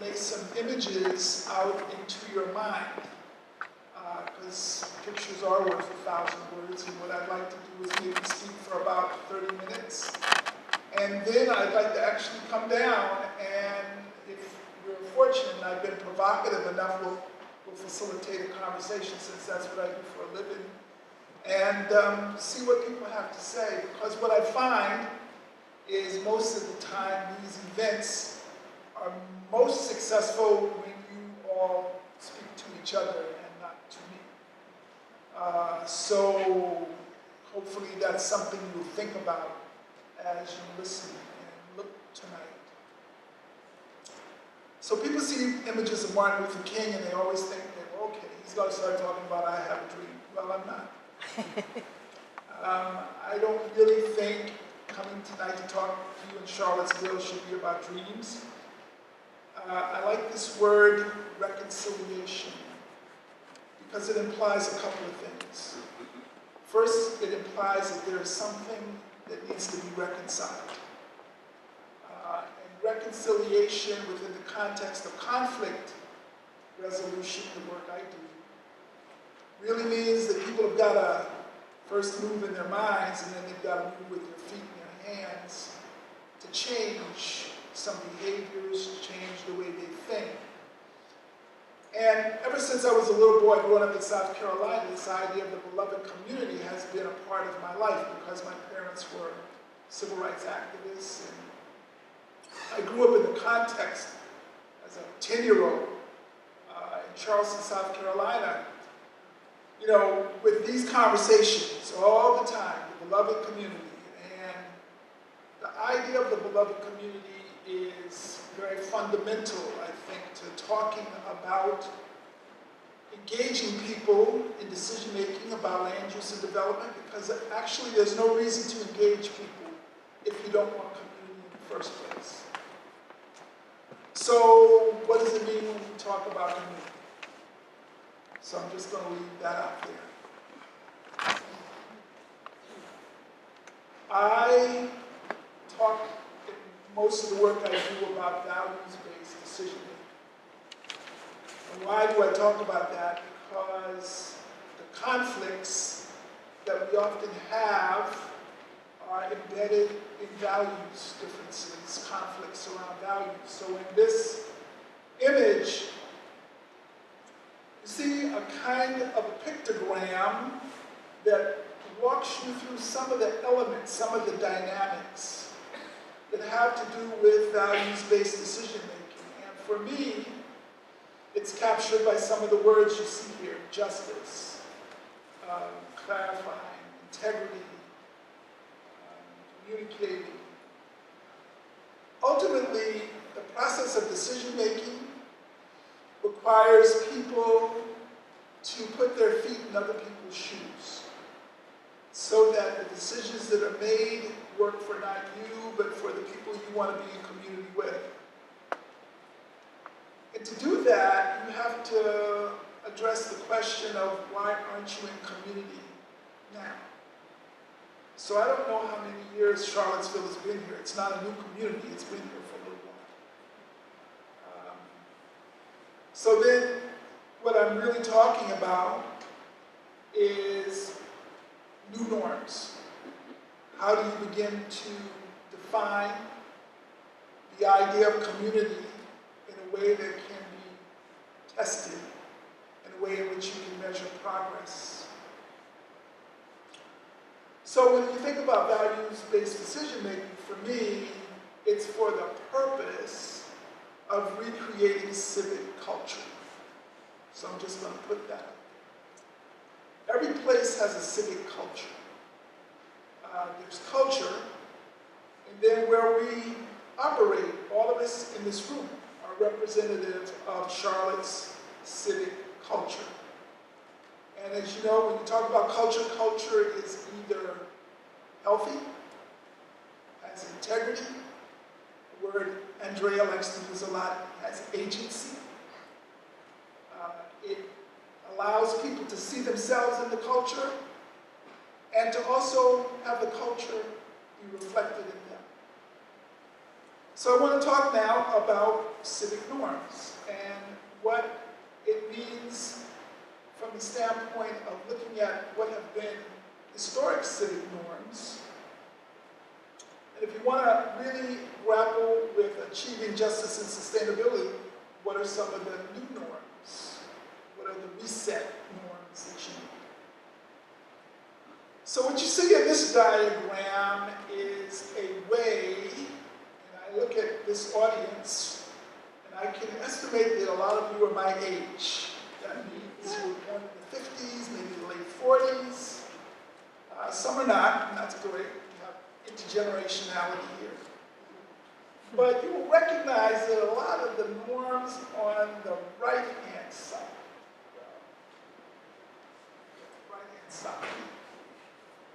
lay some images out into your mind, because pictures are worth 1,000 words, and what I'd like to do is maybe speak for about 30 minutes, and then I'd like to actually come down, and if we're fortunate and I've been provocative enough, we'll facilitate a conversation, since that's what I do for a living, and see what people have to say, because what I find is most of the time these events are most successful when you all speak to each other and not to me. So hopefully that's something you'll think about as you listen and look tonight. So people see images of Martin Luther King and they always think that, okay, he's going to start talking about I have a dream. Well, I'm not. I don't really think coming tonight to talk to you in Charlottesville should be about dreams. I like this word, reconciliation, because it implies a couple of things. First, it implies that there is something that needs to be reconciled. And reconciliation within the context of conflict resolution, the work I do, really means that people have got to first move in their minds, and then they've got to move with their feet and their hands to change some behaviors, change the way they think. And ever since I was a little boy growing up in South Carolina, this idea of the beloved community has been a part of my life because my parents were civil rights activists. And I grew up in the context as a 10-year-old in Charleston, South Carolina, you know, with these conversations all the time, the beloved community. And the idea of the beloved community is very fundamental, I think, to talking about engaging people in decision-making about land use and development, because actually there's no reason to engage people if you don't want community in the first place. So what does it mean when we talk about community? So I'm just going to leave that out there. I talk in most of the work I do about values-based decision-making. And why do I talk about that? Because the conflicts that we often have are embedded in values differences, conflicts around values. So in this image, you see a kind of a pictogram that walks you through some of the elements, some of the dynamics that have to do with values-based decision-making. And for me, it's captured by some of the words you see here: justice, clarifying, integrity, communicating. Ultimately, the process of decision-making requires people to put their feet in other people's shoes so that the decisions that are made work for not you, but for the people you want to be in community with. And to do that, you have to address the question of why aren't you in community now? So I don't know how many years Charlottesville has been here. It's not a new community. It's been here for a little while. So then what I'm really talking about is new norms. How do you begin to define the idea of community in a way that can be tested, in a way in which you can measure progress? So when you think about values-based decision-making, for me, it's for the purpose of recreating civic culture. So I'm just going to put that up. Every place has a civic culture. There's culture, and then where we operate, all of us in this room are representative of Charlotte's civic culture. And as you know, when you talk about culture, culture is either healthy, has integrity, the word Andrea likes to use a lot, has agency. It allows people to see themselves in the culture and to also have the culture be reflected in them. So I want to talk now about civic norms and what it means from the standpoint of looking at what have been historic civic norms. And if you want to really grapple with achieving justice and sustainability, what are some of the new norms? What are the reset norms that you need? So what you see in this diagram is a way, and I look at this audience, and I can estimate that a lot of you are my age. That means you were born in the 50s, maybe the late 40s. Some are not, and that's great. We have intergenerationality here. But you will recognize that a lot of the norms on the right-hand side,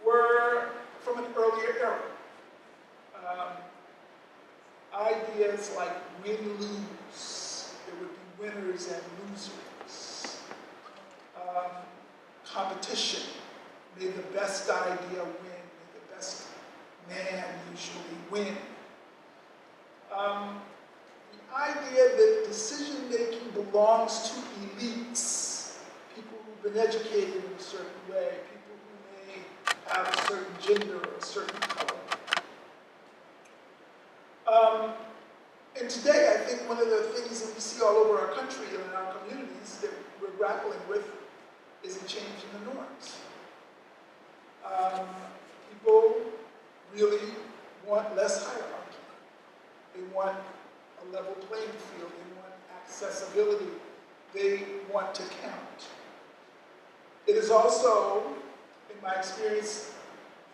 were from an earlier era. Ideas like win-lose. There would be winners and losers. Competition. May the best idea win. May the best man usually win. The idea that decision-making belongs to elites, people who've been educated in a certain way, people who may have a certain gender or a certain color. And today, I think one of the things that we see all over our country and in our communities that we're grappling with is a change in the norms. People really want less hierarchy. They want a level playing field. They want accessibility. They want to count. It is also, in my experience,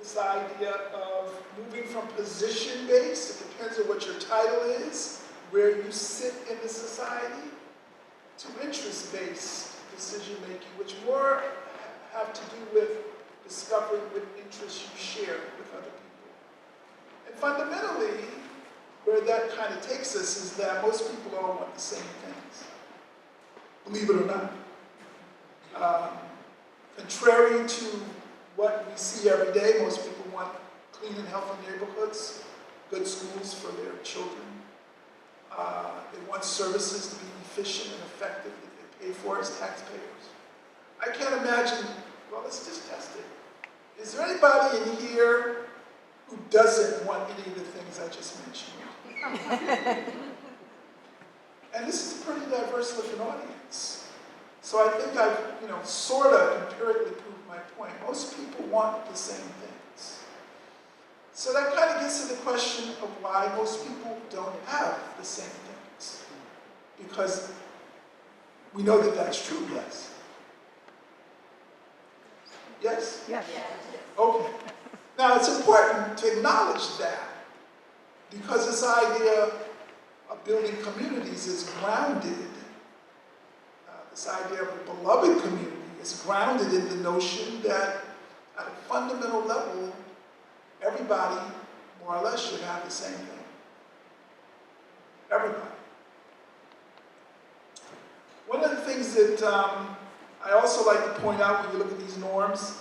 this idea of moving from position-based, it depends on what your title is, where you sit in the society, to interest-based decision-making, which more have to do with discovering what interests you share with other people. And fundamentally, where that kind of takes us is that most people all want the same things, believe it or not. Contrary to what we see every day, most people want clean and healthy neighborhoods, good schools for their children. They want services to be efficient and effective that they pay for as taxpayers. I can't imagine, well, let's just test it. Is there anybody in here who doesn't want any of the things I just mentioned? And this is a pretty diverse looking audience. So I think I've, sort of empirically proved my point. Most people want the same things. So that kind of gets to the question of why most people don't have the same things. Because we know that that's true, yes? Yes? Yes. Okay. Now it's important to acknowledge that because this idea of building communities is grounded, this idea of a beloved community is grounded in the notion that at a fundamental level, everybody, more or less, should have the same thing. Everybody. One of the things that I also like to point out when you look at these norms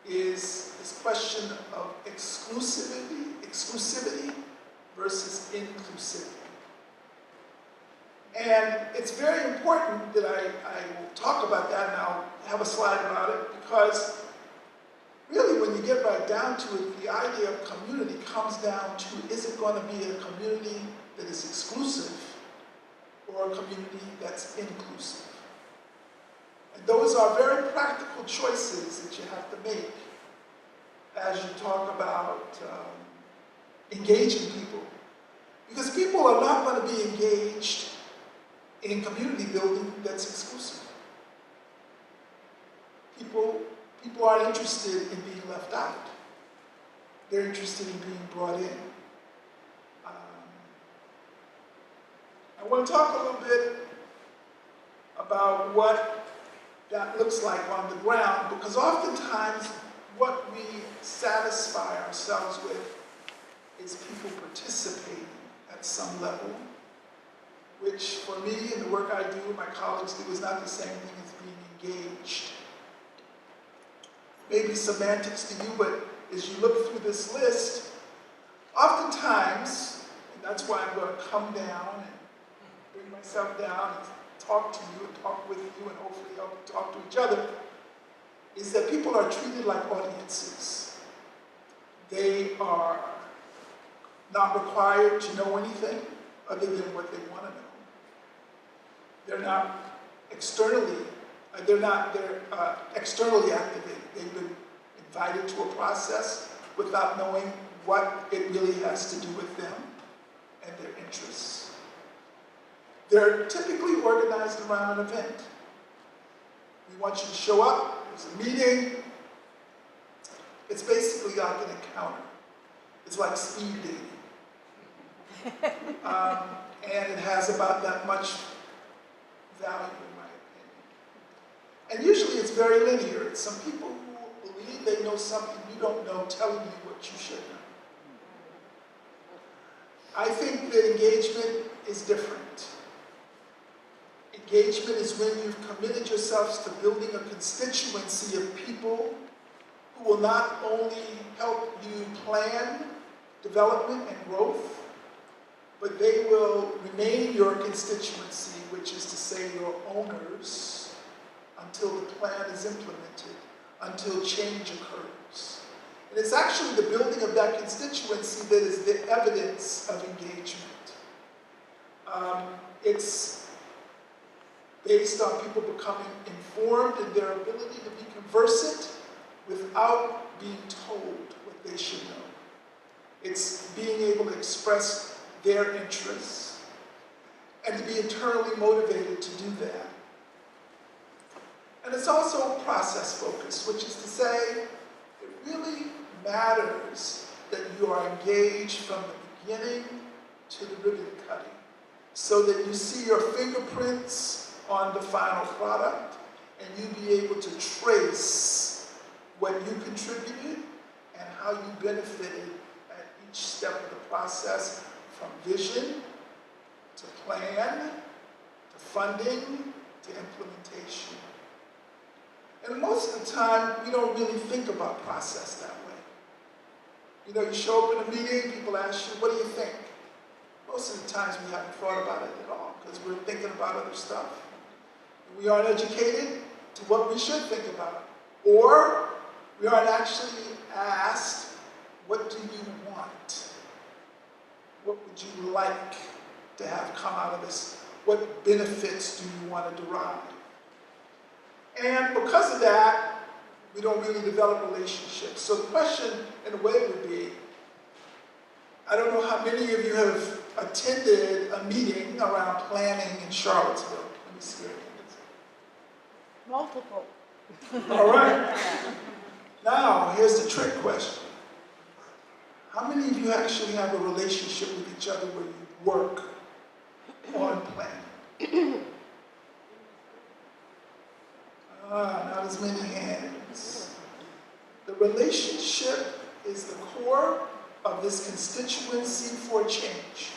is this question of exclusivity versus inclusivity. And it's very important that I will talk about that, and I'll have a slide about it, because really when you get right down to it, the idea of community comes down to, is it going to be a community that is exclusive or a community that's inclusive? And those are very practical choices that you have to make as you talk about engaging people. Because people are not going to be engaged in community building that's exclusive. People aren't interested in being left out. They're interested in being brought in. I want to talk a little bit about what that looks like on the ground, because oftentimes what we satisfy ourselves with is people participating at some level, which for me and the work I do and my colleagues do is not the same thing as being engaged. Maybe semantics to you, but as you look through this list, oftentimes, and that's why I'm going to come down and bring myself down and talk to you and talk with you and hopefully help talk to each other, is that people are treated like audiences. They are not required to know anything other than what they want to know. They're not externally, they're externally activated. They've been invited to a process without knowing what it really has to do with them and their interests. They're typically organized around an event. We want you to show up, there's a meeting. It's basically like an encounter. It's like speed dating. And it has about that much value, in my opinion. And usually it's very linear. It's some people who believe they know something you don't know, telling you what you should know. I think that engagement is different. Engagement is when you've committed yourselves to building a constituency of people who will not only help you plan development and growth, but they will remain your constituency, which is to say your owners, until the plan is implemented, until change occurs. And it's actually the building of that constituency that is the evidence of engagement. It's based on people becoming informed in their ability to be conversant without being told what they should know. It's being able to express their interests and to be internally motivated to do that. And it's also process focused, which is to say, it really matters that you are engaged from the beginning to the ribbon cutting, so that you see your fingerprints on the final product and you be able to trace what you contributed and how you benefited at each step of the process, from vision to plan to funding to implementation. And most of the time, we don't really think about process that way. You know, you show up in a meeting, people ask you, what do you think? Most of the times we haven't thought about it at all because we're thinking about other stuff. We aren't educated to what we should think about. Or we aren't actually asked, what do you want? What would you like to have come out of this? What benefits do you want to derive? And because of that, we don't really develop relationships. So the question, in a way, would be, I don't know how many of you have attended a meeting around planning in Charlottesville. Let me see your hands. Multiple. All right. Now, here's the trick question. How many of you actually have a relationship with each other where you work on planning? Not as many hands. The relationship is the core of this constituency for change.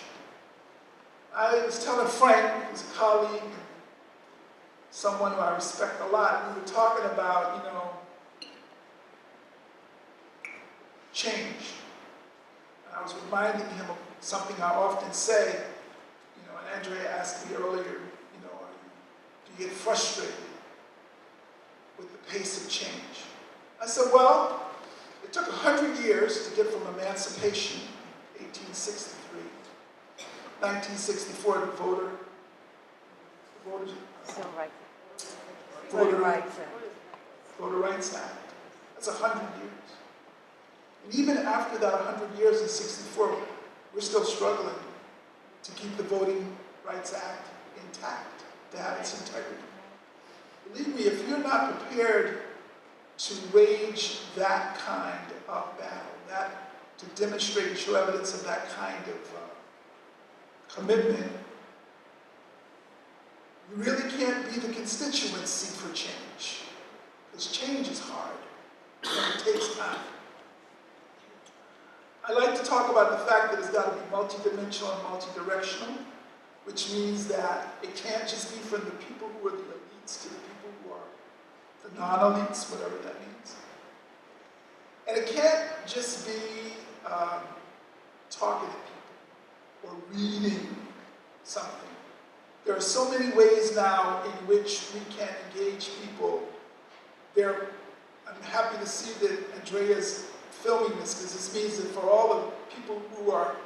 I was telling Frank, who's a colleague, someone who I respect a lot, we were talking about, change. And I was reminding him of something I often say, and Andrea asked me earlier, do you get frustrated with the pace of change? I said, well, it took 100 years to get from emancipation, 1863, 1964, the Voter Rights Act. That's 100 years. And even after that 100 years in 64, we're still struggling to keep the Voting Rights Act intact, to have its integrity. Believe me, if you're not prepared to wage that kind of battle, to demonstrate and show evidence of that kind of commitment, you really can't be the constituency for change. Because change is hard, and it takes time. I like to talk about the fact that it's got to be multidimensional and multidirectional, which means that it can't just be from the people who are the elites to the people who are the non-elites, whatever that means. And it can't just be targeted people or reading something. There are so many ways now in which we can engage people. I'm happy to see that Andrea's filming this, because this means that for all the people who are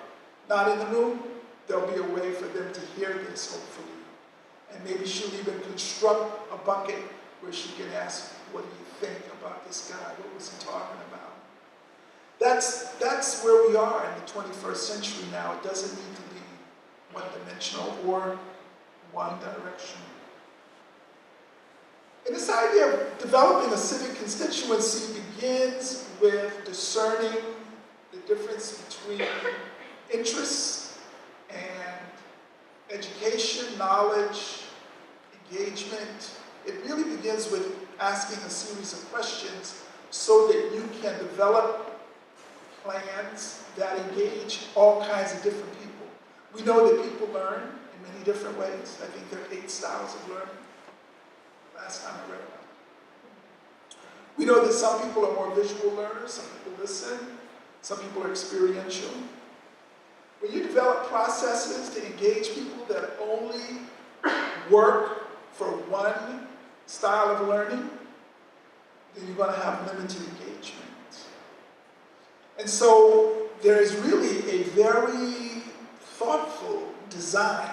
not in the room, there'll be a way for them to hear this, hopefully. And maybe she'll even construct a bucket where she can ask, what do you think about this guy? What was he talking about? That's where we are in the 21st century now. It doesn't need to be one-dimensional or one direction. And this idea of developing a civic constituency begins with discerning the difference between interests and education, knowledge, engagement. It really begins with asking a series of questions so that you can develop plans that engage all kinds of different people. We know that people learn in many different ways. I think there are 8 styles of learning. Last time I read about it. We know that some people are more visual learners, some people listen, some people are experiential. When you develop processes to engage people that only work for one style of learning, then you're going to have limited engagement. And so there is really a very thoughtful design.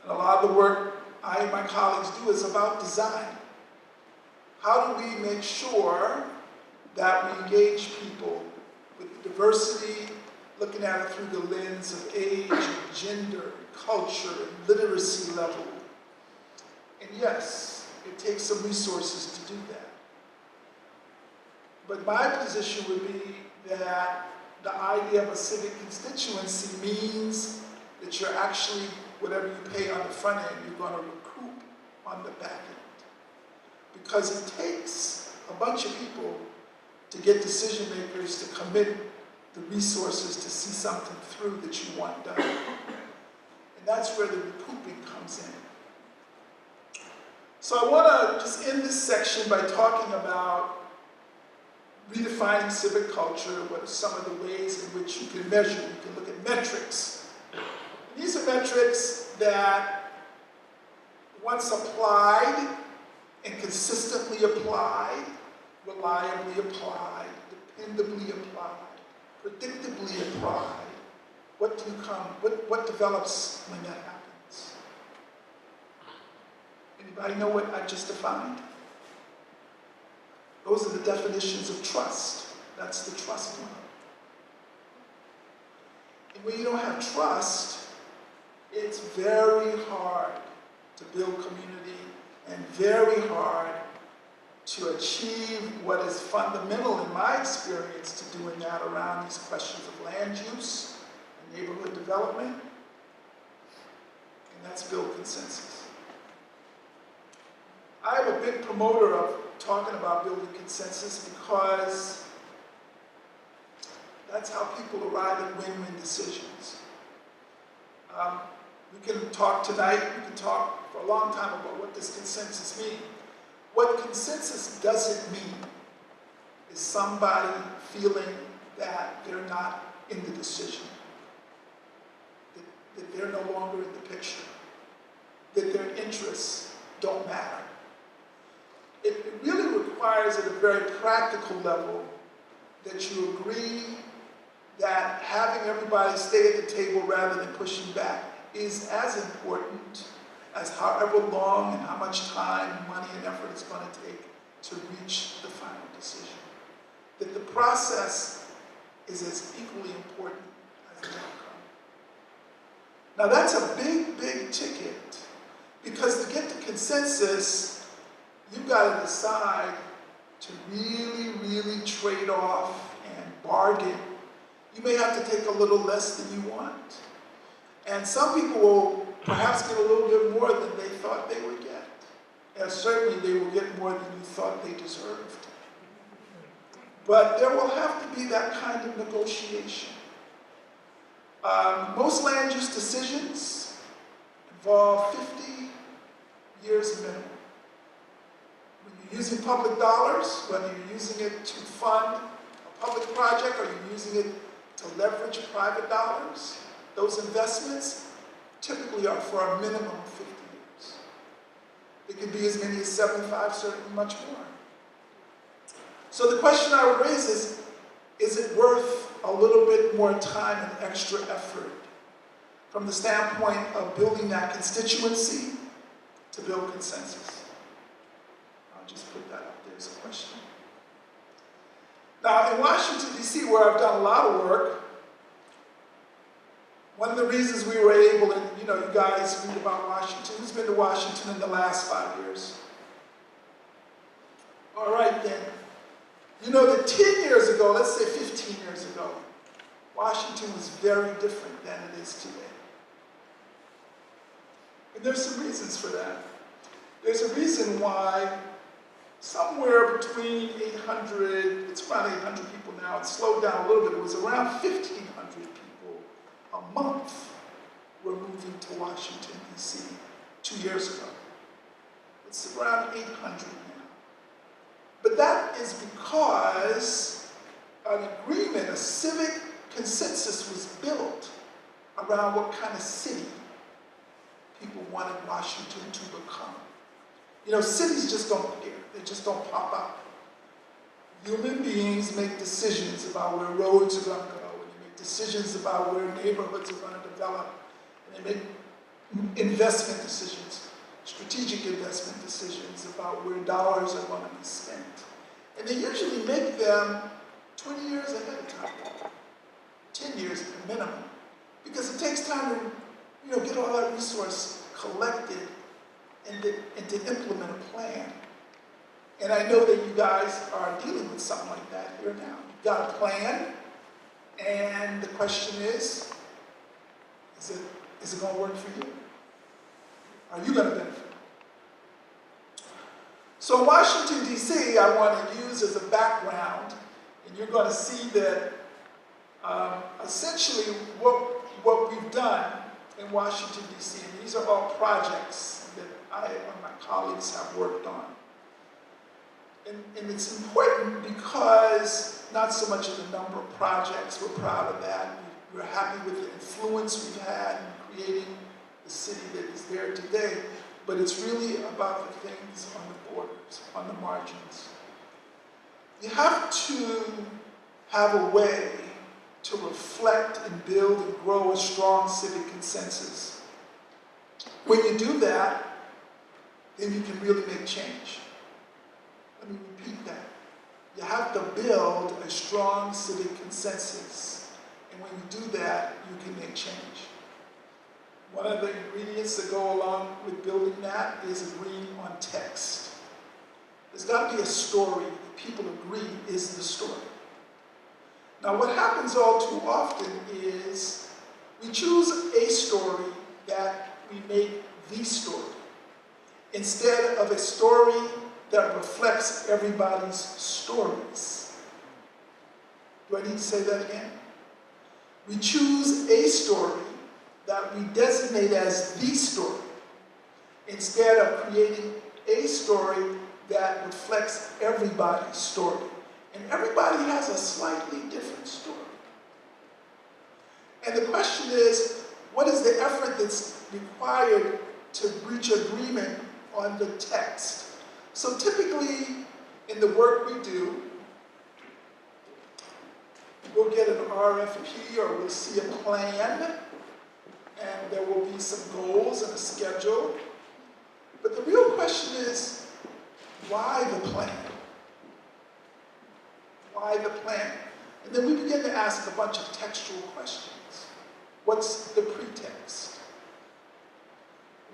And a lot of the work I and my colleagues do is about design. How do we make sure that we engage people with diversity, looking at it through the lens of age, and gender, culture, and literacy level? And yes, it takes some resources to do that. But my position would be that the idea of a civic constituency means that you're actually, whatever you pay on the front end, you're going to recoup on the back end. Because it takes a bunch of people to get decision makers to commit the resources to see something through that you want done. And that's where the recouping comes in. So I want to just end this section by talking about redefining civic culture. What are some of the ways in which you can measure? You can look at metrics. And these are metrics that, once applied and consistently applied, reliably applied, dependably applied, predictably applied, what develops when that happens? Anybody know what I just defined? Those are the definitions of trust. That's the trust one. And when you don't have trust, it's very hard to build community and very hard to achieve what is fundamental in my experience to doing that around these questions of land use and neighborhood development, and that's build consensus. I'm a big promoter of talking about building consensus because that's how people arrive at win-win decisions. We can talk tonight, we can talk for a long time about what does consensus mean. What consensus doesn't mean is somebody feeling that they're not in the decision, that they're no longer in the picture, that their interests don't matter. It really requires, at a very practical level, that you agree that having everybody stay at the table rather than pushing back is as important as however long and how much time, money, and effort it's going to take to reach the final decision. That the process is as equally important as the outcome. Now that's a big, big ticket, because to get to consensus, you've got to decide to really, really trade off and bargain. You may have to take a little less than you want. And some people will perhaps get a little bit more than they thought they would get. And certainly they will get more than you thought they deserved. But there will have to be that kind of negotiation. Most land use decisions involve 50 years minimum. When you're using public dollars, whether you're using it to fund a public project or you're using it to leverage private dollars, those investments typically are for a minimum of 50 years. It could be as many as 75, certainly much more. So the question I would raise is it worth a little bit more time and extra effort from the standpoint of building that constituency to build consensus? I'll just put that up there as a question. Now, in Washington, D.C., where I've done a lot of work, one of the reasons we were able, and you guys read about Washington. Who's been to Washington in the last 5 years? All right, then. You know that 10 years ago, let's say 15 years ago, Washington was very different than it is today. And there's some reasons for that. There's a reason why somewhere between 800, it's around 800 people now, it slowed down a little bit, it was around 1,500 people a month were moving to Washington, D.C. 2 years ago. It's around 800 now. But that is because an agreement, a civic consensus was built around what kind of city people wanted Washington to become. Cities just don't appear. They just don't pop up. Human beings make decisions about where roads are going to go, and they make decisions about where neighborhoods are going to develop, and they make investment decisions, strategic investment decisions about where dollars are going to be spent. And they usually make them 20 years ahead of time, 10 years at the minimum, because it takes time to get all that resource collected and to implement a plan. And I know that you guys are dealing with something like that here now. You've got a plan, and the question is it going to work for you? Are you going to benefit? So Washington, D.C., I want to use as a background, and you're going to see that essentially what we've done in Washington, D.C., and these are all projects that I and my colleagues have worked on. And it's important because not so much of the number of projects, we're proud of that. We're happy with the influence we've had in creating the city that is there today, but it's really about the things on the borders, on the margins. You have to have a way to reflect and build and grow a strong civic consensus. When you do that, then you can really make change. Let me repeat that. You have to build a strong civic consensus. And when you do that, you can make change. One of the ingredients that go along with building that is agreeing on text. There's got to be a story that people agree is the story. Now, what happens all too often is we choose a story that we make the story, instead of a story that reflects everybody's stories. Do I need to say that again? We choose a story that we designate as the story, instead of creating a story that reflects everybody's story. And everybody has a slightly different story. And the question is, what is the effort that's required to reach agreement on the text? So typically, in the work we do, we'll get an RFP or we'll see a plan, and there will be some goals and a schedule. But the real question is, why the plan? Why the plan? And then we begin to ask a bunch of textual questions. What's the pretext?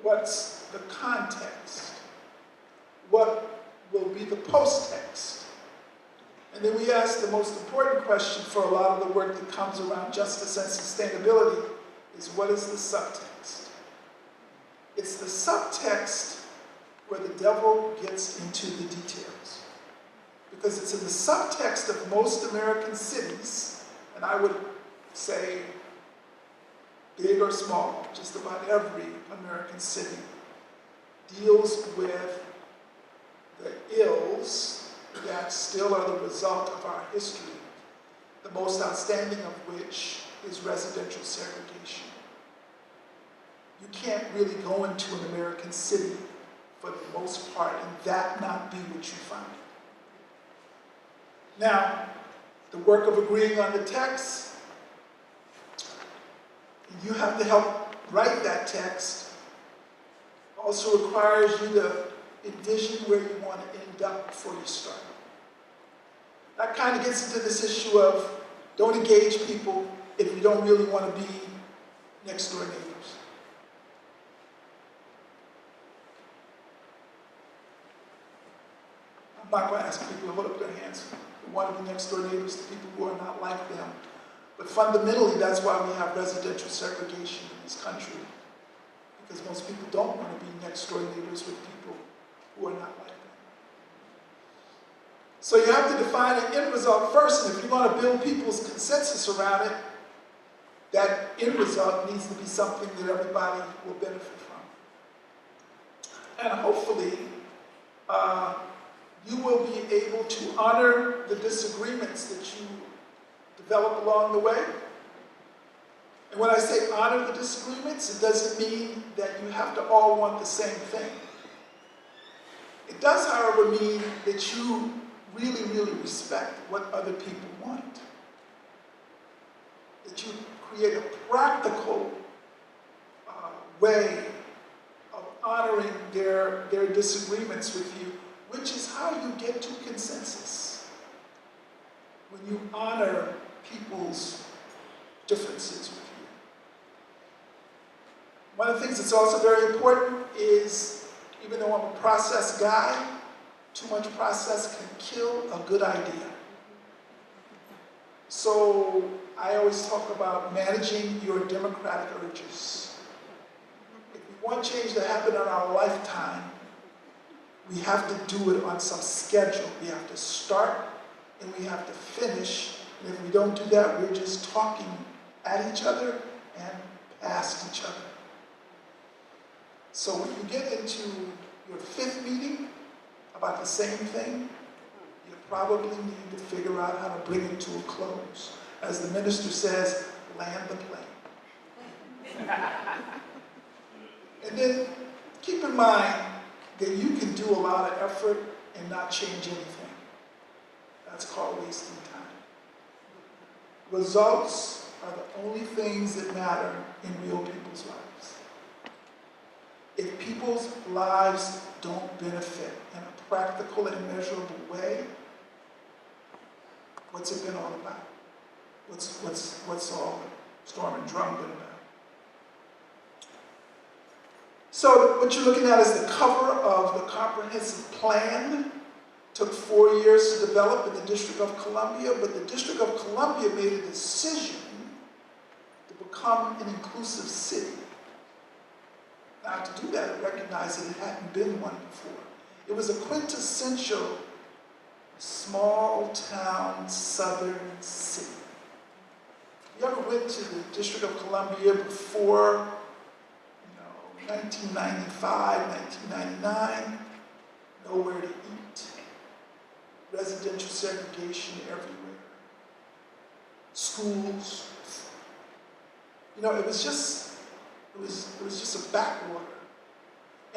What's the context? What will be the post-text? And then we ask the most important question for a lot of the work that comes around justice and sustainability is, what is the subtext? It's the subtext where the devil gets into the details. Because it's in the subtext of most American cities, and I would say big or small, just about every American city deals with the ills that still are the result of our history, the most outstanding of which is residential segregation. You can't really go into an American city for the most part and that not be what you find. Now, the work of agreeing on the text, you have to help write that text, also requires you to envision where you want to end up before you start. That kind of gets into this issue of don't engage people if you don't really want to be next door neighbors. I'm not going to ask people to hold up their hands who want to be next door neighbors to people who are not like them. But fundamentally, that's why we have residential segregation in this country. Because most people don't want to be next door neighbors with people who are not like them. So you have to define an end result first, and if you're going to build people's consensus around it, that end result needs to be something that everybody will benefit from. And hopefully, you will be able to honor the disagreements that you develop along the way. And when I say honor the disagreements, it doesn't mean that you have to all want the same thing. It does, however, mean that you really, really respect what other people want. That you create a practical way of honoring their disagreements with you, which is how you get to consensus. When you honor people's differences with you. One of the things that's also very important is, even though I'm a process guy, too much process can kill a good idea. So I always talk about managing your democratic urges. If we want change to happen in our lifetime, we have to do it on some schedule. We have to start and we have to finish. And if we don't do that, we're just talking at each other and past each other. So when you get into your 5th meeting about the same thing, you probably need to figure out how to bring it to a close. As the minister says, land the plane. And then keep in mind that you can do a lot of effort and not change anything. That's called wasting time. Results are the only things that matter in real people's lives. If people's lives don't benefit in a practical and measurable way, what's it been all about? What's all the storm and drum been about? So what you're looking at is the cover of the comprehensive plan. Took 4 years to develop in the District of Columbia, but the District of Columbia made a decision to become an inclusive city. Now, to do that, I recognized that it hadn't been one before. It was a quintessential small town southern city. You ever went to the District of Columbia before 1995, 1999? Nowhere to eat. Residential segregation everywhere. Schools. It was just a backwater.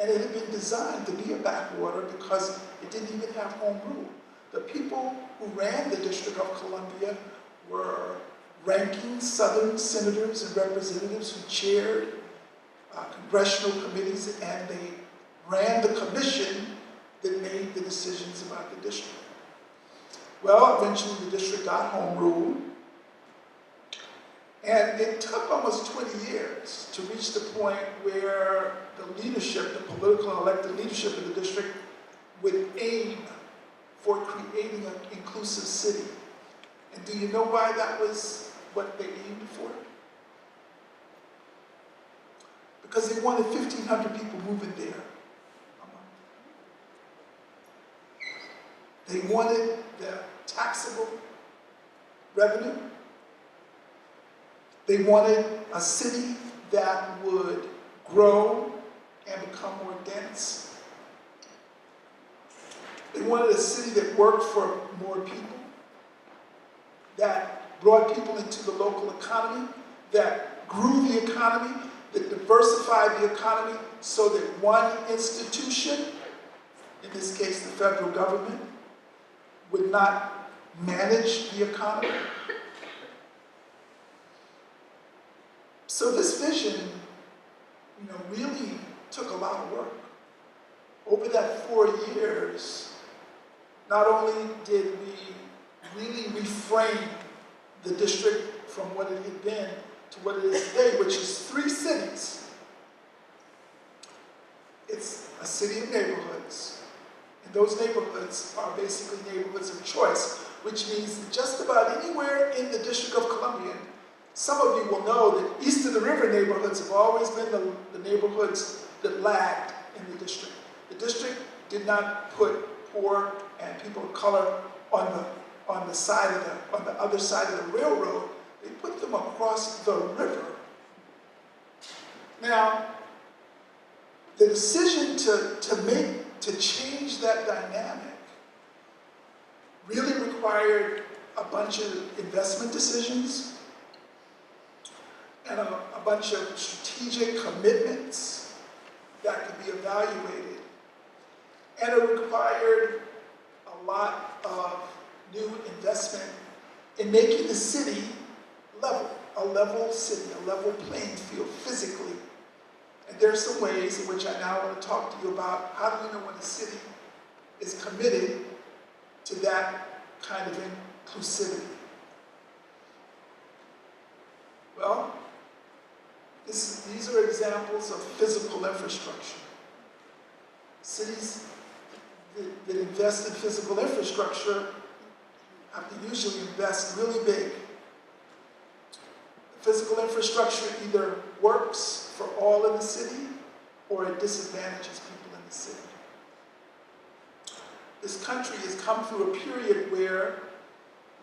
And it had been designed to be a backwater because it didn't even have home rule. The people who ran the District of Columbia were ranking Southern senators and representatives who chaired congressional committees, and they ran the commission that made the decisions about the district. Well, eventually the district got home rule, and it took almost 20 years to reach the point where the leadership, the political and elected leadership of the district, would aim for creating an inclusive city. And do you know why that was what they aimed for? Because they wanted 1,500 people moving there a month. They wanted the taxable revenue. They wanted a city that would grow and become more dense. They wanted a city that worked for more people, that brought people into the local economy, that grew the economy, that diversified the economy so that one institution, in this case the federal government, would not manage the economy. So this vision, really took a lot of work. Over that 4 years, not only did we really reframe the district from what it had been to what it is today, which is 3 cities. It's a city of neighborhoods, and those neighborhoods are basically neighborhoods of choice, which means that just about anywhere in the District of Columbia, some of you will know that east of the river neighborhoods have always been the neighborhoods that lagged in the district. The district did not put poor and people of color on the other side of the railroad. They put them across the river. Now, the decision to change that dynamic really required a bunch of investment decisions and a bunch of strategic commitments that could be evaluated. And it required a lot of new investment in making the city level, a level city, a level playing field physically. And there are some ways in which I now want to talk to you about how do you know when a city is committed to that kind of inclusivity. Well, these are examples of physical infrastructure. Cities that invest in physical infrastructure have to usually invest really big. The physical infrastructure either works for all in the city or it disadvantages people in the city. This country has come through a period where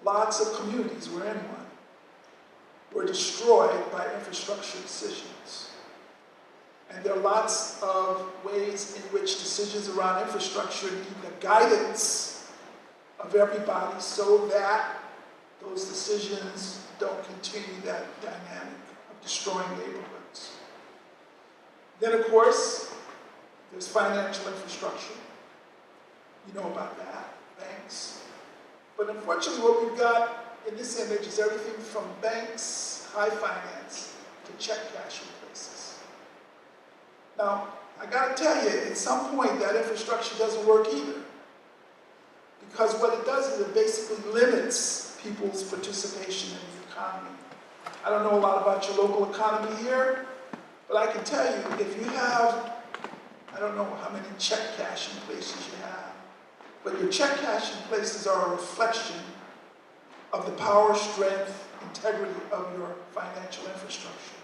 lots of communities, we're in one, were destroyed by infrastructure decisions. And there are lots of ways in which decisions around infrastructure need the guidance of everybody so that those decisions don't continue that dynamic of destroying neighborhoods. Then, of course, there's financial infrastructure. You know about that, banks. But unfortunately, what we've got in this image is everything from banks, high finance, to check cashing places. Now, I gotta tell you, at some point, that infrastructure doesn't work either. Because what it does is it basically limits people's participation in the economy. I don't know a lot about your local economy here, but I can tell you, if you have, I don't know how many check cashing places you have, but your check cashing places are a reflection of the power, strength, integrity of your financial infrastructure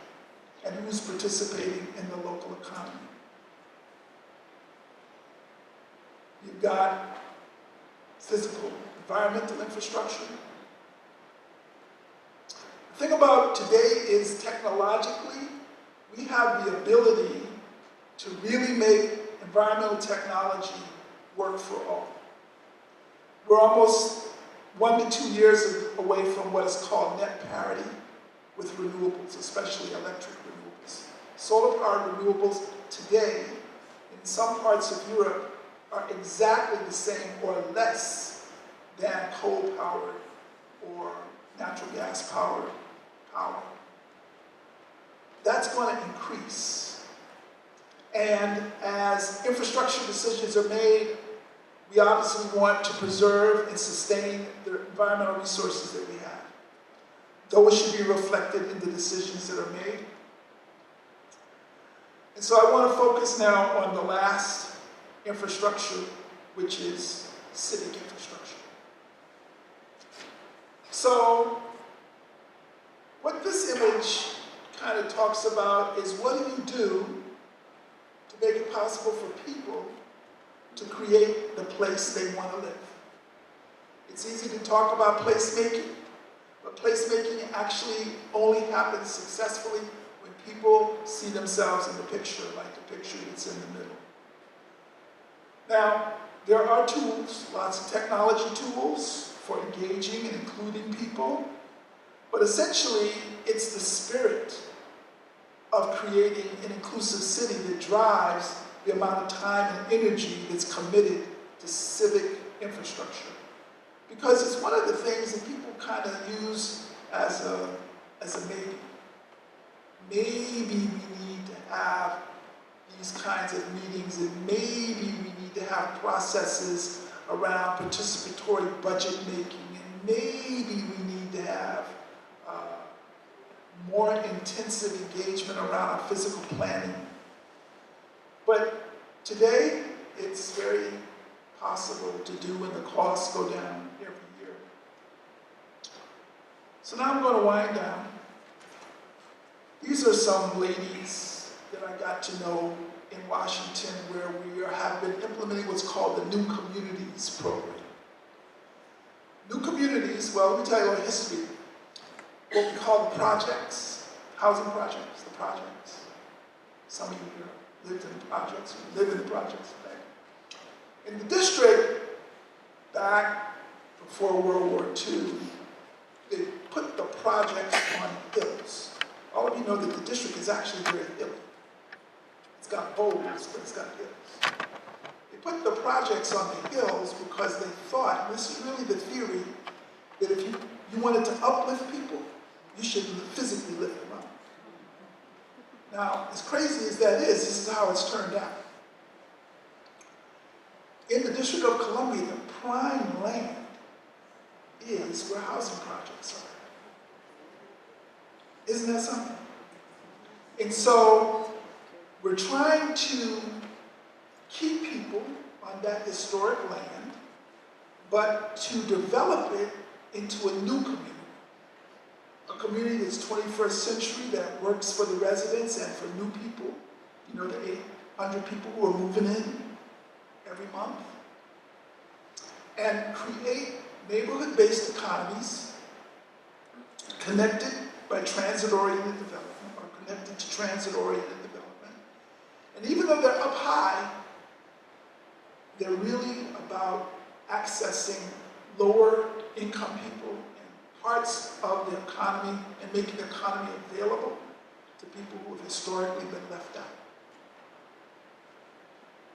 and who's participating in the local economy. You've got physical, environmental infrastructure. The thing about today is technologically, we have the ability to really make environmental technology work for all. We're almost 1 to 2 years away from what is called net parity with renewables, especially electric renewables. Solar-powered renewables today, in some parts of Europe, are exactly the same or less than coal-powered or natural gas-powered power. That's going to increase. And as infrastructure decisions are made, we obviously want to preserve and sustain the environmental resources that we have. Those should be reflected in the decisions that are made. And so I want to focus now on the last infrastructure, which is civic infrastructure. So what this image kind of talks about is what do you do to make it possible for people to create the place they want to live. It's easy to talk about placemaking, but placemaking actually only happens successfully when people see themselves in the picture, like the picture that's in the middle. Now, there are tools, lots of technology tools for engaging and including people, but essentially it's the spirit of creating an inclusive city that drives the amount of time and energy that's committed to civic infrastructure. Because it's one of the things that people kind of use as a maybe. Maybe we need to have these kinds of meetings, and maybe we need to have processes around participatory budget making, and maybe we need to have more intensive engagement around our physical planning. But today, it's very possible to do when the costs go down every year. So now I'm going to wind down. These are some ladies that I got to know in Washington where we have been implementing what's called the New Communities program. New Communities, well, let me tell you a little history. What we call the projects, housing projects, the projects. Some of you here lived in the projects, live in the projects today. In the district, back before World War II, they put the projects on hills. All of you know that the district is actually very hilly. It's got boulders, but it's got hills. They put the projects on the hills because they thought, and this is really the theory, that if you wanted to uplift people, you should physically lift them up. Now, as crazy as that is, this is how it's turned out. In the District of Columbia, the prime land is where housing projects are. Isn't that something? And so, we're trying to keep people on that historic land, but to develop it into a new community. A community that's 21st century, that works for the residents and for new people. You know, the 800 people who are moving in every month. And create neighborhood-based economies connected by transit-oriented development, or connected to transit-oriented development. And even though they're up high, they're really about accessing lower income people and parts of the economy and making the economy available to people who have historically been left out.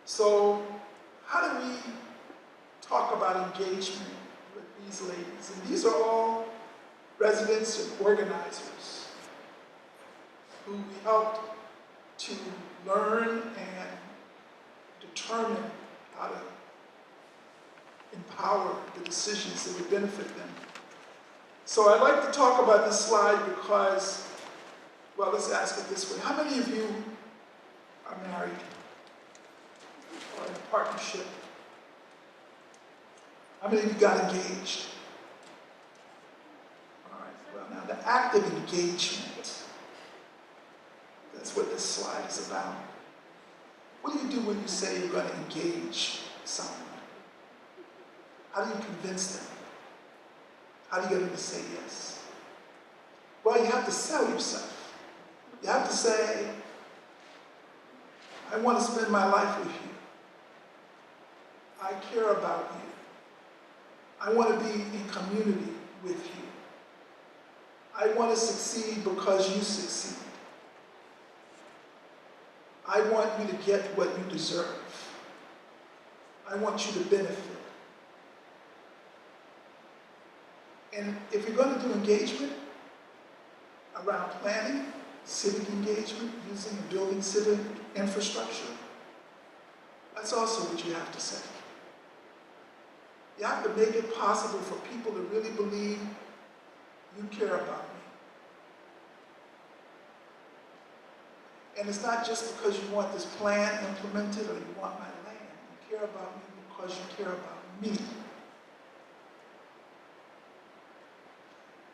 So how do we talk about engagement with these ladies? And these are all residents and organizers who we helped to learn and determine how to empower the decisions that would benefit them. So I'd like to talk about this slide because, well, let's ask it this way. How many of you are married or in a partnership? How many of you got engaged? All right, well, now the act of engagement, that's what this slide is about. What do you do when you say you're going to engage someone? How do you convince them? How do you get them to say yes? Well, you have to sell yourself. You have to say, I want to spend my life with you. I care about you. I want to be in community with you. I want to succeed because you succeed. I want you to get what you deserve. I want you to benefit. And if you're going to do engagement around planning, civic engagement, using and building civic infrastructure, that's also what you have to say. You have to make it possible for people to really believe you care about me. And it's not just because you want this plan implemented or you want my land. You care about me because you care about me.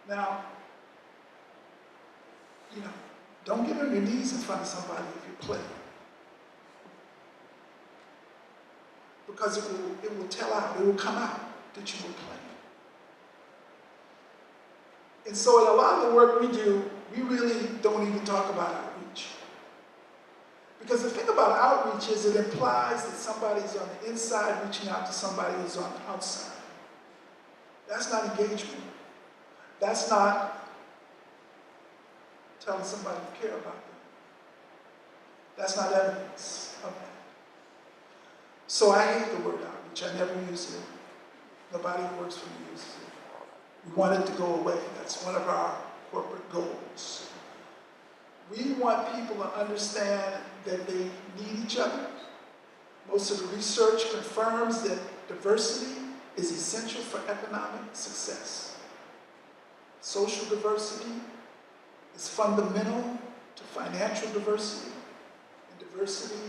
Now, you know, don't get on your knees in front of somebody if you're playing. Because it will tell out, it will come out that you were playing. And so in a lot of the work we do, we really don't even talk about outreach. Because the thing about outreach is it implies that somebody's on the inside reaching out to somebody who's on the outside. That's not engagement. That's not telling somebody you care about them. That's not evidence of that. So I hate the word outreach. I never use it. Nobody who works for me uses it. We want it to go away. That's one of our corporate goals. We want people to understand that they need each other. Most of the research confirms that diversity is essential for economic success. Social diversity is fundamental to financial diversity, and diversity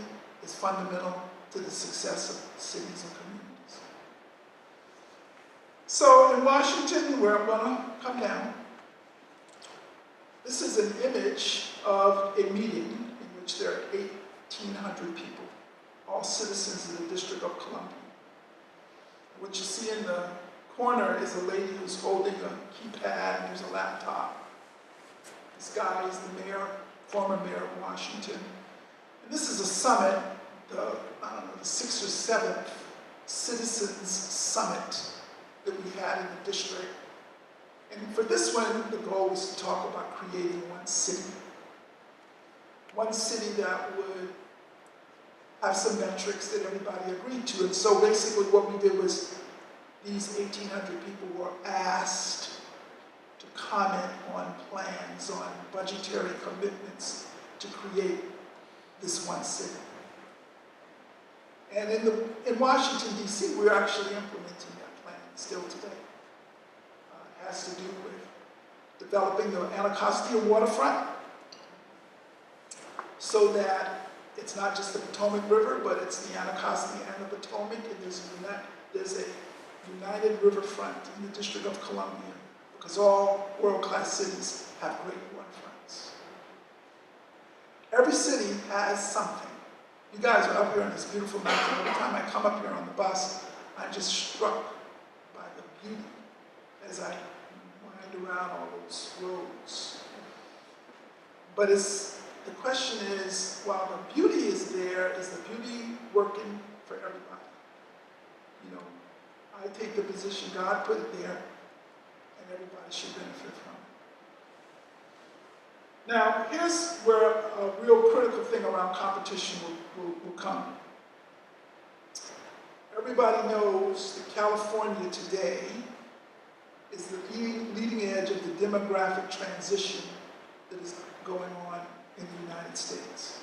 is fundamental to the success of cities and communities. So in Washington, where I'm going to come down, this is an image of a meeting in which there are 1,800 people, all citizens of the District of Columbia. What you see in the corner is a lady who's holding a keypad and there's a laptop. This guy is the mayor, former mayor of Washington. And this is a summit, the 6th or 7th Citizens Summit that we had in the district. And for this one, the goal was to talk about creating one city. One city that would have some metrics that everybody agreed to. And so basically what we did was these 1,800 people were asked to comment on plans, on budgetary commitments to create this one city. And in Washington, D.C., we're actually implementing that plan still today. It has to do with developing the Anacostia waterfront so that it's not just the Potomac River, but it's the Anacostia and the Potomac, and there's a united riverfront in the District of Columbia, because all world-class cities have great waterfronts. Every city has something. You guys are up here on this beautiful mountain. Every time I come up here on the bus, I'm just struck by the beauty as I wind around all those roads. But the question is, while the beauty is there, is the beauty working for everybody? You know, I take the position God put it there, and everybody should benefit from it. Now, here's where a real critical thing around competition will come. Everybody knows that California today is the leading edge of the demographic transition that is going on in the United States.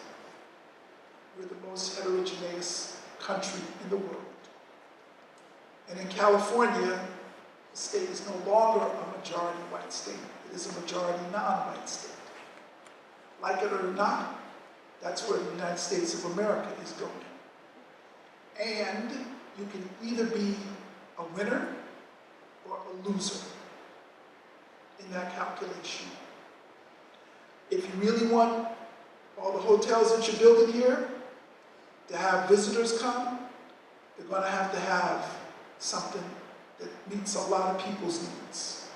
We're the most heterogeneous country in the world. And in California, the state is no longer a majority white state. It is a majority non-white state. Like it or not, that's where the United States of America is going. And you can either be a winner or a loser in that calculation. If you really want all the hotels that you're building here to have visitors come, they're going to have something that meets a lot of people's needs.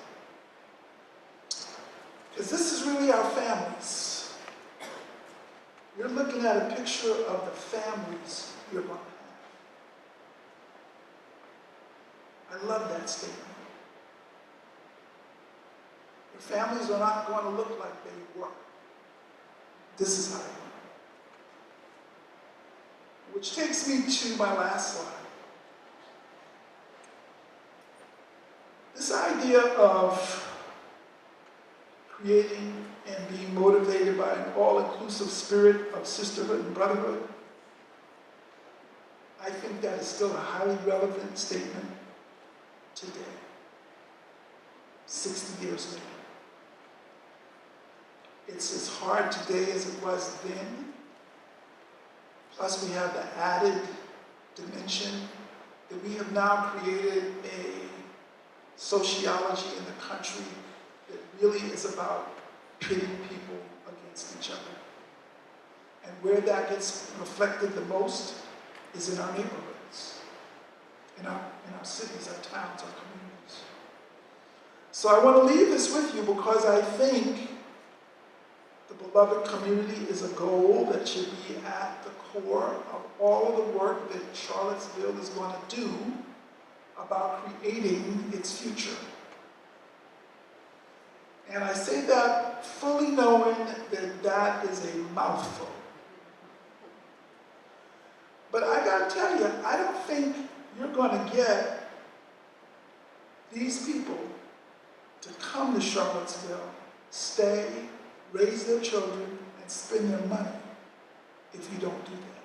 Because this is really our families. You're looking at a picture of the families you're going to have. I love that statement. Your families are not going to look like they were. This is how they look. Which takes me to my last slide. This idea of creating and being motivated by an all-inclusive spirit of sisterhood and brotherhood, I think that is still a highly relevant statement today, 60 years later. It's as hard today as it was then. Plus we have the added dimension that we have now created a sociology in the country that really is about pitting people against each other. And where that gets reflected the most is in our neighborhoods, in our cities, our towns, our communities. So I want to leave this with you because I think the beloved community is a goal that should be at the core of all of the work that Charlottesville is going to do about creating its future. And I say that fully knowing that that is a mouthful. gotta tell you, I don't think you're gonna get these people to come to Charlottesville, stay, raise their children, and spend their money if you don't do that.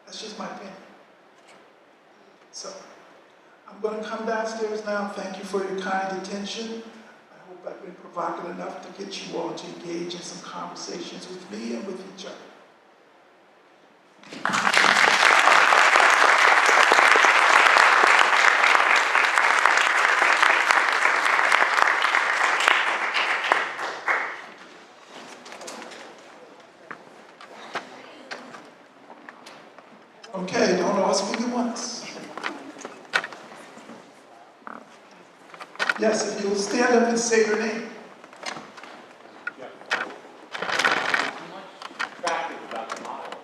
That's just my opinion. So, I'm going to come downstairs now. Thank you for your kind attention. I hope I've been provocative enough to get you all to engage in some conversations with me and with each other. Okay, don't all speak at once. Yes, if you'll stand up and say your name. Attractive about the model,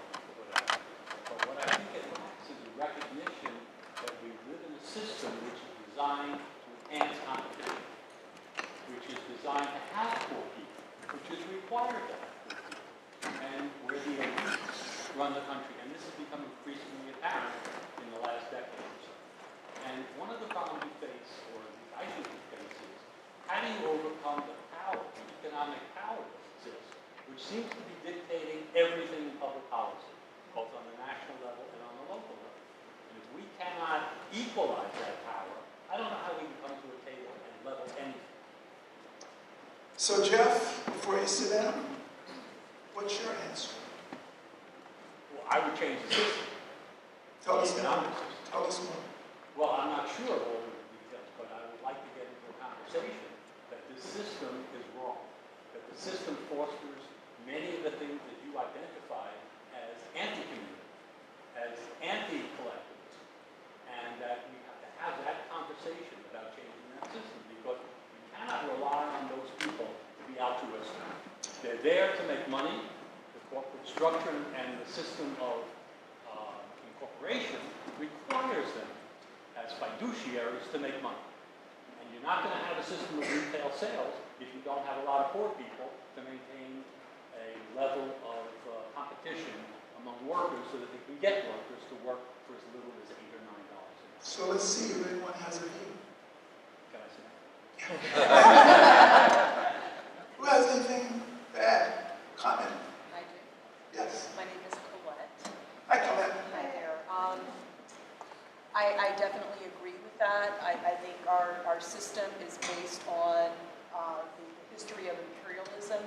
but what I think it lacks is a recognition that we live in a system which is designed to enhance competition, which is designed to have poor people, which is required to have poor people, and where the elites run the country. And this has become increasingly apparent in the last decade or so. And one of the problems we face, or I think we face, is how do you overcome the power, the economic power that exists, which seems to be dictating everything in public policy, both on the national level and on the local level. And if we cannot equalize that power, I don't know how we can come to a table and level anything. So Jeff, before you sit down, what's your answer? Well, I would change the system. Tell us more. Economic system. Tell us more. Well, I'm not sure of all of the details, but I would like to get into a conversation that this system is wrong, that the system fosters many of the things that you identify as anti-community, as anti-collectivism, and that we have to have that conversation about changing that system, because we cannot rely on those people to be altruistic. They're there to make money. The corporate structure and the system of incorporation requires them as fiduciaries to make money. And you're not going to have a system of retail sales if you don't have a lot of poor people to maintain a level of competition among workers so that they can get workers to work for as little as $8 or $9 an hour. So let's see if anyone has a view. Can I say that? Who has anything to add? Comment? I do. Yes. My name is Colette. Hi, Colette. Hi there. I definitely agree with that. I think our system is based on the history of imperialism.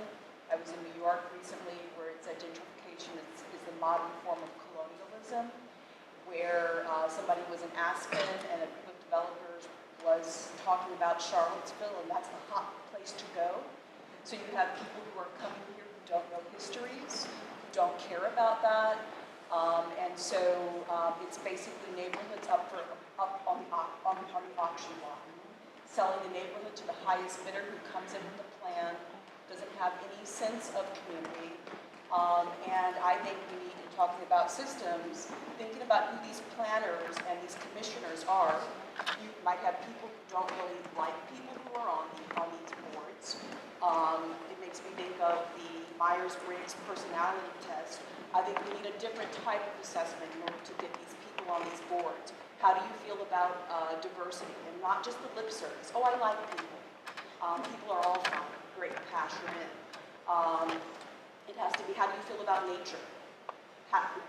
I was in New York recently where it said gentrification is the modern form of colonialism, where somebody was in Aspen and a group of developers was talking about Charlottesville, and that's the hot place to go. So you have people who are coming here who don't know histories, who don't care about that. And so it's basically neighborhoods up on the auction block, selling the neighborhood to the highest bidder who comes in with a plan, doesn't have any sense of community. And I think we need to, talking about systems, thinking about who these planners and these commissioners are. You might have people who don't really like people who are on these boards. It makes me think of the Myers-Briggs personality test. I think we need a different type of assessment in order to get these people on these boards. How do you feel about diversity and not just the lip service? Oh, I like people. People are all fun, great, passionate. It has to be, how do you feel about nature?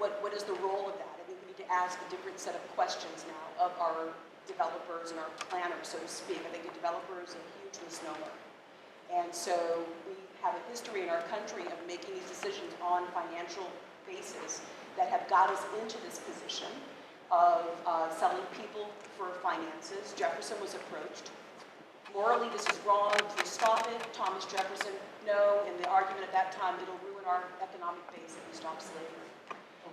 What is the role of that? I think we need to ask a different set of questions now of our developers and our planners, so to speak. I think a developer is a huge misnomer. And so we have a history in our country of making these decisions on financial basis that have got us into this position of selling people for finances. Jefferson was approached. Morally, this is wrong. Please stop it. Thomas Jefferson, no. And the argument at that time, it'll ruin our economic base if we stop slavery.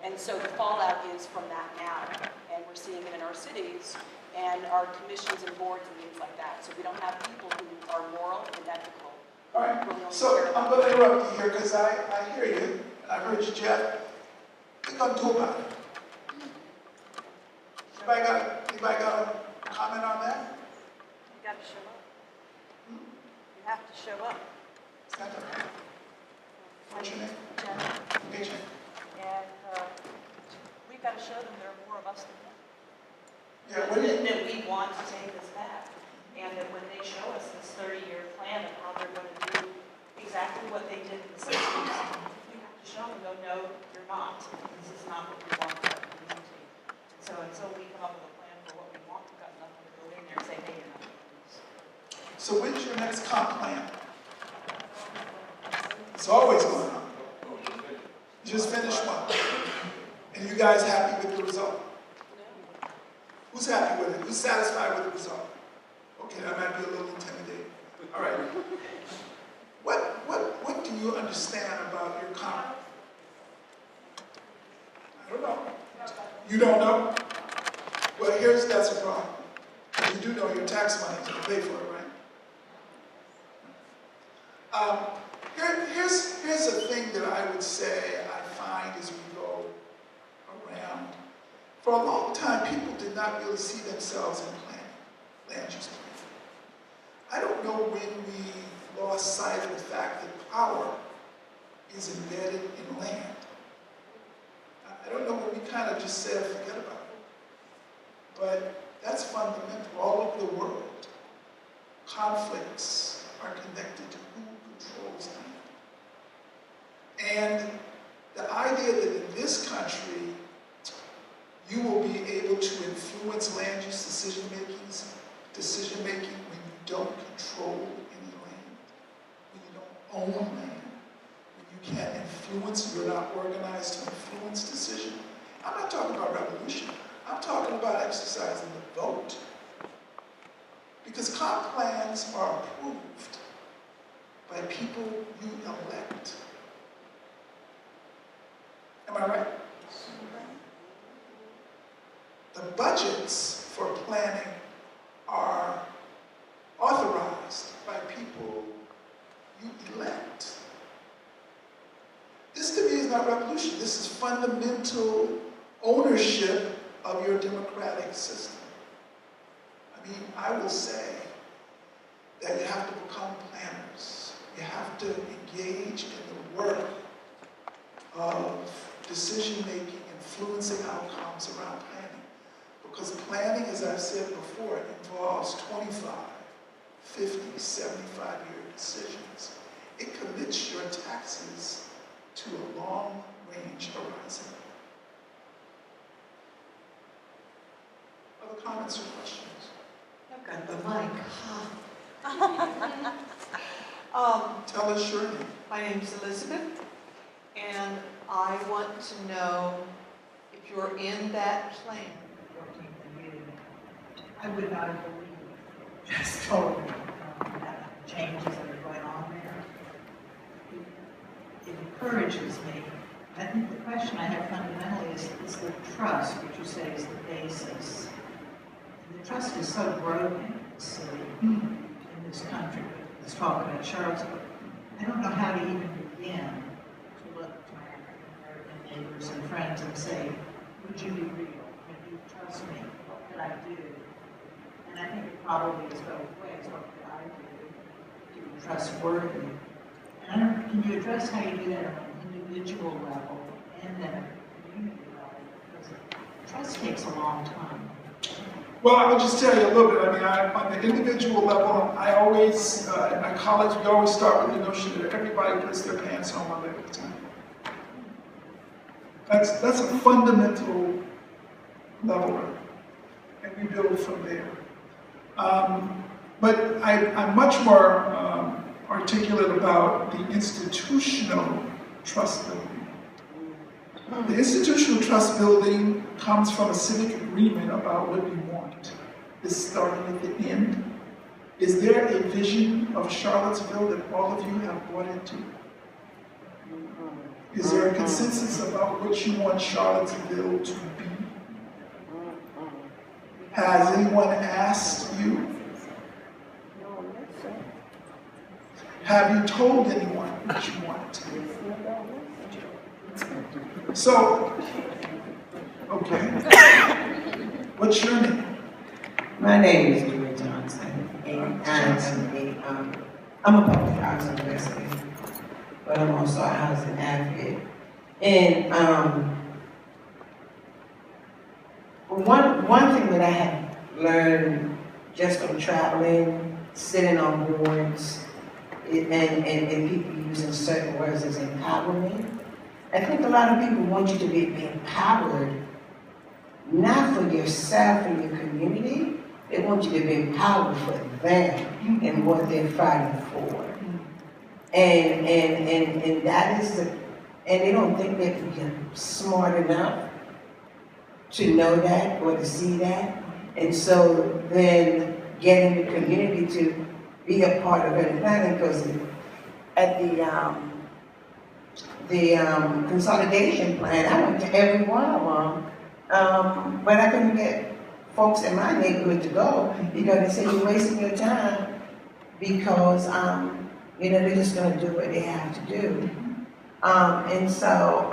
And so the fallout is from that now. And we're seeing it in our cities and our commissions and boards and things like that. So we don't have people who are moral and ethical. All right. So I'm going to interrupt you here because I hear you. I heard you, Jeff. What are you going to do about it? Anybody got a comment on that? You got to show up. You have to show up. Stand up. What's your name? Jen. Hey, Jen. And to show them there are more of us than them. Yeah, what do you, That we want to take this back. And that when they show us this 30-year plan of how they're going to do exactly what they did in the 60s, we have to show them, go, no, you're not. This is not what we want for our community. And so until we come up with a plan for what we want, we've got nothing to go in there and say, hey, you're not doing this. so when's your next comp plan? It's always going on. You just finished one. And you guys happy with the result? Who's happy with it? Who's satisfied with the result? Okay, that might be a little intimidating. All right. What do you understand about your comp? I don't know. You don't know? Well, that's a problem. You do know your tax money is going to pay for it, right? Here's a thing that I would say I find as we go around. For a long time, people did not really see themselves in planning, land use planning. I don't know when we lost sight of the fact that power is embedded in land. I don't know when we kind of just said, forget about it. But that's fundamental. All over the world, conflicts are connected to who controls land. And the idea that in this country, you will be able to influence land use decision making when you don't control any land, when you don't own land, when you can't influence, you're not organized to influence decision. I'm not talking about revolution. I'm talking about exercising the vote. Because comp plans are approved by people you elect. Am I right? The budgets for planning are authorized by people you elect. This to me is not revolution. This is fundamental ownership of your democratic system. I mean, I will say that you have to become planners. You have to engage in the work of decision-making, influencing outcomes around planning. Because planning, as I've said before, involves 25, 50, 75-year decisions. It commits your taxes to a long-range horizon. Other comments or questions? I've got the mic. Tell us your name. My name's Elizabeth, and I want to know if you're in that plan. I would not have believed just totally that changes that are going on there. It encourages me. I think the question I have fundamentally is the trust, which you say is the basis. And the trust is so broken in the city, in this country. Let's talk about Charlottesville. I don't know how to even begin to look to my African American neighbors and friends and say, would you be real? Would you trust me? What could I do? And I think it probably is both ways. What could I do to be trustworthy? And I don't, can you address how you do that on an individual level and then at a community level? Because trust takes a long time. Well, I will just tell you a little bit. I mean, on the individual level, I always, in my college, we always start with the notion that everybody puts their pants on one leg at a time. That's a fundamental level, and we build from there. But I'm much more articulate about the institutional trust building. The institutional trust building comes from a civic agreement about what we want. It's starting at the end. Is there a vision of Charlottesville that all of you have bought into? Is there a consensus about what you want Charlottesville to be? Has anyone asked you? Have you told anyone what you want? So, okay. What's your name? My name is Julie Johnson, and I'm a public housing resident, but I'm also a housing advocate. And One thing that I have learned just from traveling, sitting on boards, and people using certain words as empowerment. I think a lot of people want you to be empowered, not for yourself and your community. They want you to be empowered for them and what they're fighting for. And that is the, and they don't think that they're smart enough to know that or to see that. And so then getting the community to be a part of it, because at the consolidation plan, I went to every one of them, but I couldn't get folks in my neighborhood to go because they said you're wasting your time because they're just going to do what they have to do, and so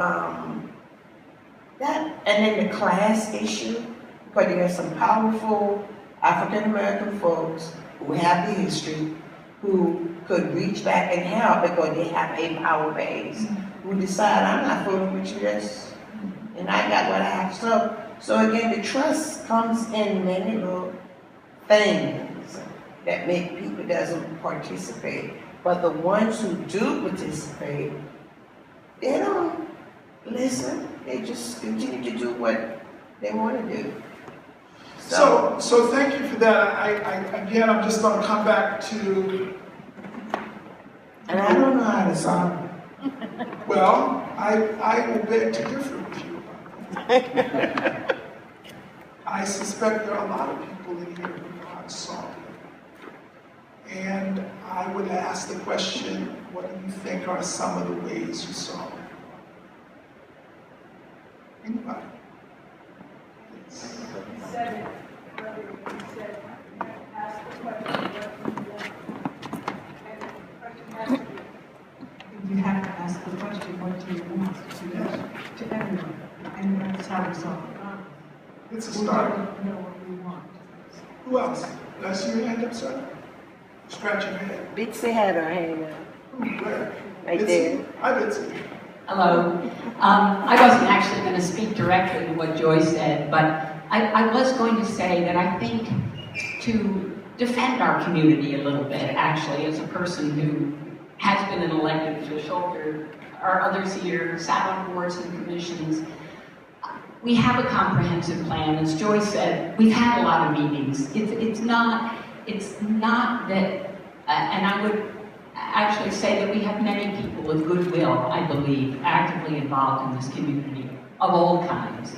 that, and then the class issue, because there are some powerful African American folks who have the history, who could reach back and help because they have a power base, who decide, I'm not fooling with you, and I got what I have. So again, the trust comes in many little things that make people doesn't participate. But the ones who do participate, they don't listen. They just continue to do what they want to do. So thank you for that. Again, I'm just going to come back to. And I don't know how to solve it. Well, I will beg to differ with you about that. I suspect there are a lot of people in here who know how to solve it. And I would ask the question, what do you think are some of the ways you solve it? Anybody? Please. You said it earlier, you said, ask the question, what do you want? And the question has to be, You have to ask the question, what do you want to everyone? And that's how we solve the problem. It's a We start. don't know what we want. Who else? Did I see your hand up, sir? Scratch your head. Bitsy had her hand up. Where? Right Bitsy? there. Hi, Bitsy. Hello. I wasn't actually going to speak directly to what Joyce said, but I was going to say that I think to defend our community a little bit, actually, as a person who has been an elected official, there are others here, sat on boards and commissions. We have a comprehensive plan. As Joyce said, we've had a lot of meetings. It's not that, and I would actually say that we have many people with goodwill, I believe, actively involved in this community of all kinds.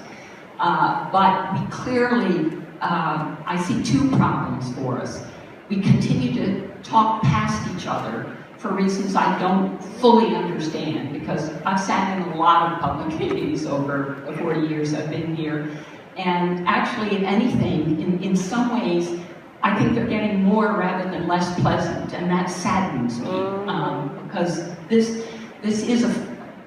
But we clearly, I see two problems for us. We continue to talk past each other for reasons I don't fully understand, because I've sat in a lot of public meetings over the 40 years I've been here, and actually, if anything, in some ways, I think they're getting more rather than less pleasant, and that saddens me, because this is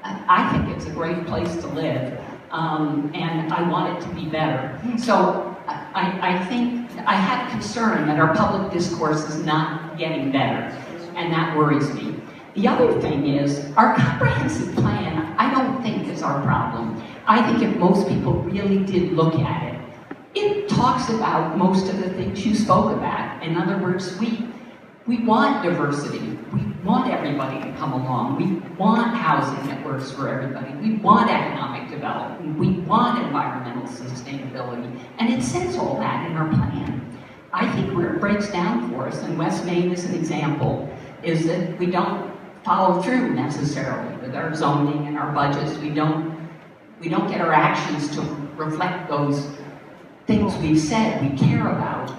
I think it's a great place to live, and I want it to be better. So I think I have concern that our public discourse is not getting better, and that worries me. The other thing is, our comprehensive plan, I don't think is our problem. I think if most people really did look at it, it talks about most of the things you spoke about. In other words, we want diversity. We want everybody to come along. We want housing that works for everybody. We want economic development. We want environmental sustainability. And it says all that in our plan. I think where it breaks down for us, and West Main is an example, is that we don't follow through necessarily with our zoning and our budgets. We don't get our actions to reflect those things we've said we care about,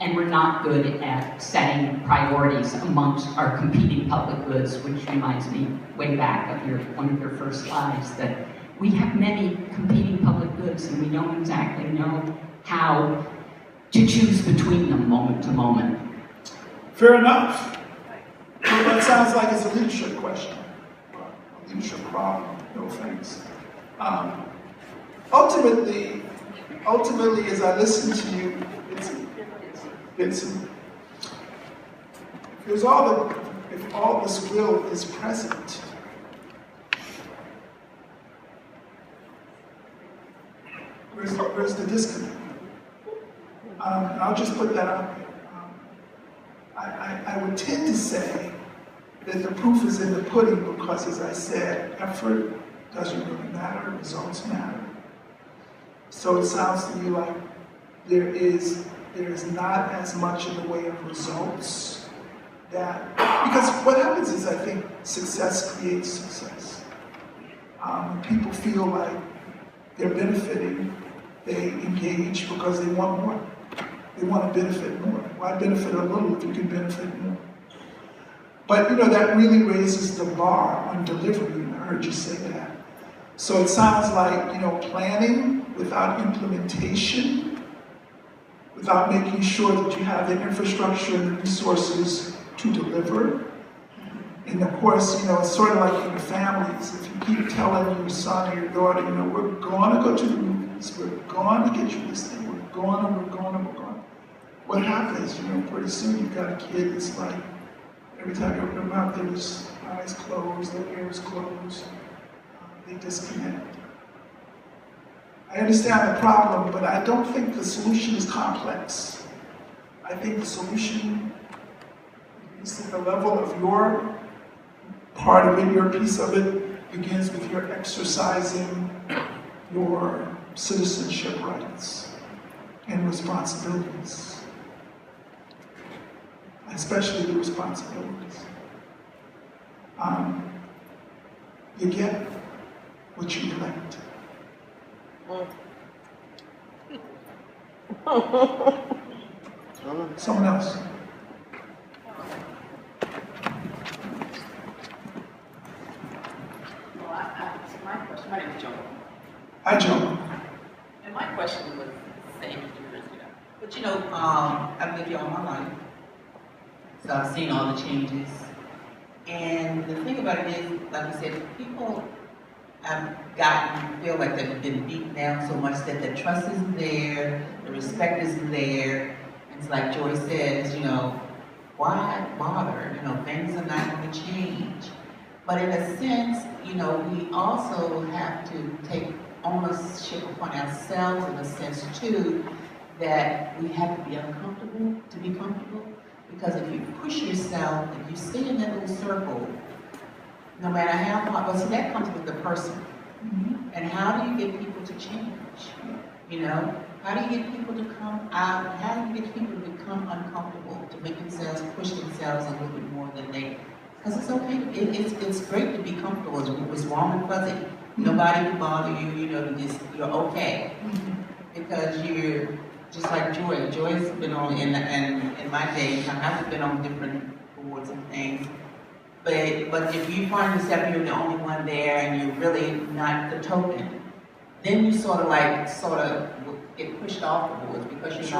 and we're not good at setting priorities amongst our competing public goods, which reminds me way back of one of your first slides, that we have many competing public goods and we don't exactly know how to choose between them moment to moment. Fair enough. Well, that sounds like it's a leadership question, a leadership problem, no offense. Ultimately, as I listen to you, if all this will is present, Where's the disconnect? And I'll just put that out there. I would tend to say that the proof is in the pudding because, as I said, effort doesn't really matter, results matter. So it sounds to me like there is not as much in the way of results because what happens is I think success creates success. When people feel like they're benefiting, they engage because they want more. They want to benefit more. Why benefit a little if you can benefit more? But that really raises the bar on delivery, and I heard you say that. So it sounds like, planning without implementation, without making sure that you have the infrastructure and the resources to deliver. And of course, it's sort of like in the families. If you keep telling your son or your daughter, we're going to go to the movies, we're going to get you this thing, we're going to. What happens? Pretty soon you've got a kid that's like, every time you open their mouth, their eyes closed, their ears closed, they disconnect. I understand the problem, but I don't think the solution is complex. I think the solution is at the level of your part of it, your piece of it, begins with your exercising your citizenship rights and responsibilities. Especially the responsibilities. You get what you elect. Someone else. My question, my name is Joan. Hi, Joan. And my question was the same as yours, But I've lived here all my life. So I've seen all the changes. And the thing about it is, like you said, people have feel like they've been beaten down so much that the trust isn't there, the respect isn't there. It's like Joy says, why bother? Things are not going to change. But in a sense, we also have to take ownership upon ourselves in a sense too, that we have to be uncomfortable to be comfortable. Because if you push yourself, if you stay in that little circle, no matter how hard, well, see, that comes with the person. Mm-hmm. And how do you get people to change? How do you get people to come out? How do you get people to become uncomfortable, to make themselves, push themselves a little bit more than they? Because it's okay. It's great to be comfortable. It's warm and fuzzy. Mm-hmm. Nobody will bother you. You're okay. Mm-hmm. Because you're just like Joy. Joy's been on, in my day, I've been on different boards and things. But if you find yourself you're the only one there and you're really not the token, then you sort of get pushed off the boards because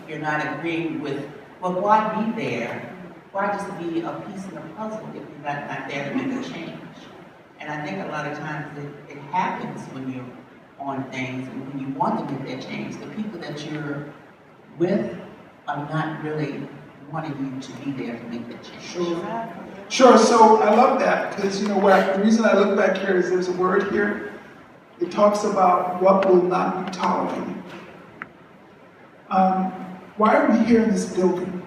you're not agreeing with, well, why be there? Why just be a piece of the puzzle if you're not there to make a change? And I think a lot of times it happens when you're on things and when you want to make that change. The people that you're with are not really wanting you to be there to make that change. Sure, so I love that because the reason I look back here is there's a word here. It talks about what will not be tolerated. Why are we here in this building?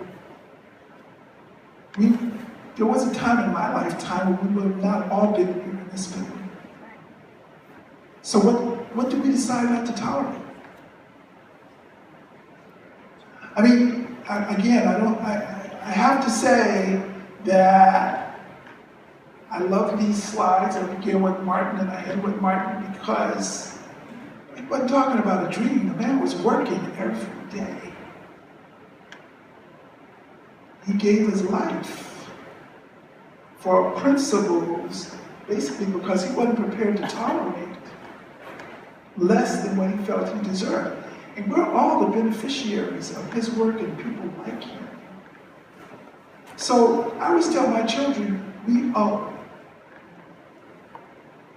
There was a time in my lifetime when we would have not all been here in this building. So what did we decide not to tolerate? I mean, I have to say that I love these slides. I began with Martin and I end with Martin because he wasn't talking about a dream. The man was working every day. He gave his life for principles, basically because he wasn't prepared to tolerate less than what he felt he deserved. And we're all the beneficiaries of his work and people like him. So I always tell my children, we owe.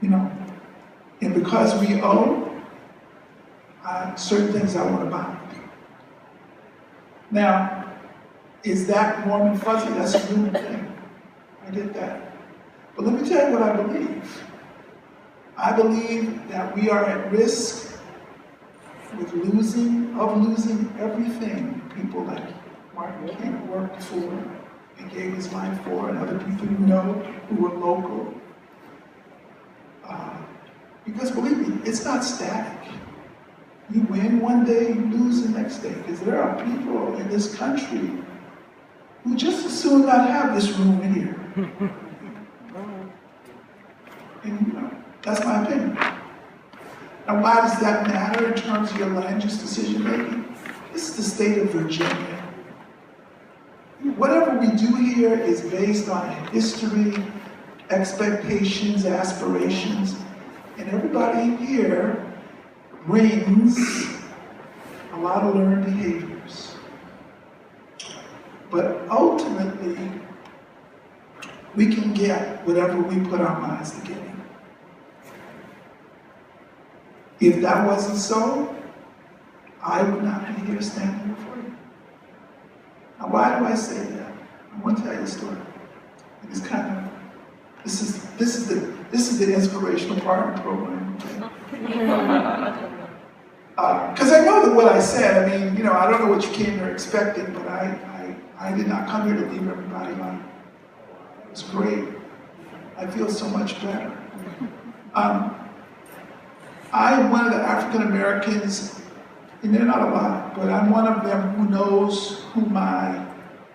And because we owe, certain things I want to buy. Now, is that warm and fuzzy? That's a human thing. I get that. But let me tell you what I believe. I believe that we are at risk with losing everything people like Martin King worked for and gave his life for, and other people you know who were local. Because believe me, it's not static. You win one day, you lose the next day. Because there are people in this country who just as soon not have this room in here. And you know, that's my opinion. Now why does that matter in terms of your land use decision making? This is the state of Virginia. Whatever we do here is based on history, expectations, aspirations, and everybody here brings a lot of learned behaviors. But ultimately, we can get whatever we put our minds to getting. If that wasn't so, I would not be here standing before you. Now, why do I say that? I want to tell you a story. It's kind of, this is the inspirational part of the program. Because I know that what I said, I mean, you know, I don't know what you came here expecting, but I did not come here to leave everybody like, it was great. I feel so much better. I'm one of the African Americans, and they're not a lot, but I'm one of them who knows who my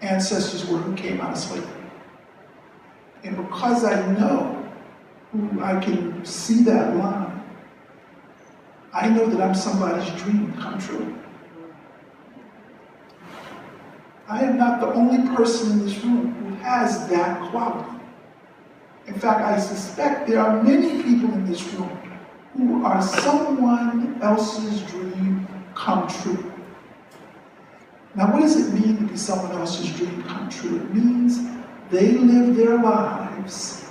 ancestors were who came out of slavery. And because I know who I can see that line, I know that I'm somebody's dream come true. I am not the only person in this room who has that quality. In fact, I suspect there are many people in this room who are someone else's dream come true. Now, what does it mean to be someone else's dream come true? It means they live their lives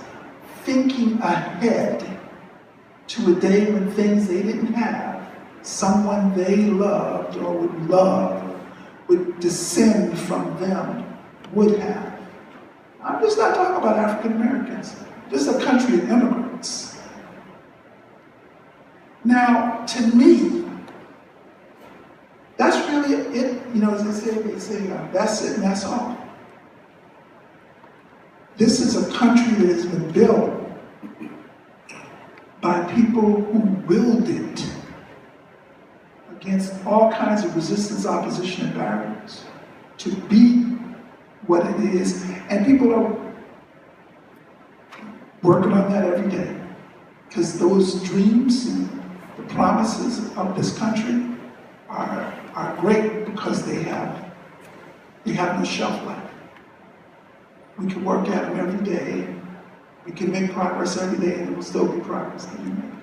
thinking ahead to a day when things they didn't have, someone they loved or would love, would descend from them, would have. I'm just not talking about African Americans, just a country of immigrants. Now, to me, that's really it. You know, as they say, that's it and that's all. This is a country that has been built by people who willed it against all kinds of resistance, opposition, and barriers to be what it is. And people are working on that every day. Because those dreams and the promises of this country are great because they have no shelf life. We can work at them every day. We can make progress every day, and it will still be progress that we make.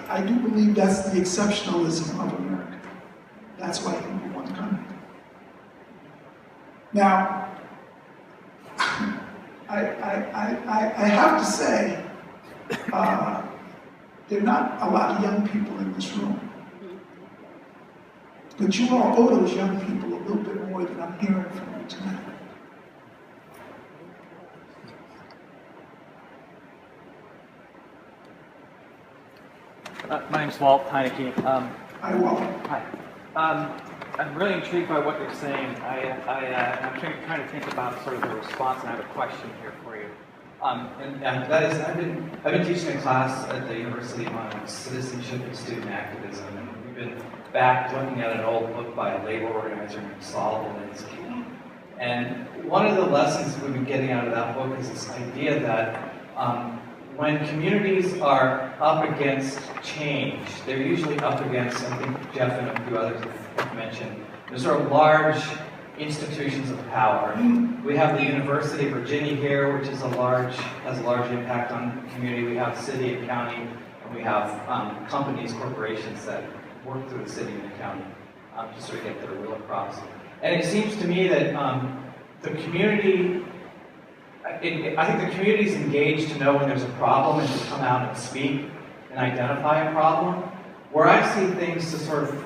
I do believe that's the exceptionalism of America. That's why people want to come here. Now, I have to say, there are not a lot of young people in this room. But you all owe those young people a little bit more than I'm hearing from you tonight. My name's Walt Heineke. Hi, Walt. Hi. I'm really intrigued by what you're saying. I'm trying to think about sort of the response, and I have a question here for you. And that is, I've been teaching a class at the university on citizenship and student activism, and we've been back looking at an old book by a labor organizer named Saul Alinsky. And one of the lessons we've been getting out of that book is this idea that when communities are up against change, they're usually up against, I think Jeff and a few others have mentioned, there's sort of large institutions of power. We have the University of Virginia here, which is has a large impact on the community. We have city and county, and we have companies, corporations that work through the city and the county to sort of get their will across. And it seems to me that the community, I think the community is engaged to know when there's a problem and to come out and speak and identify a problem. Where I see things to sort of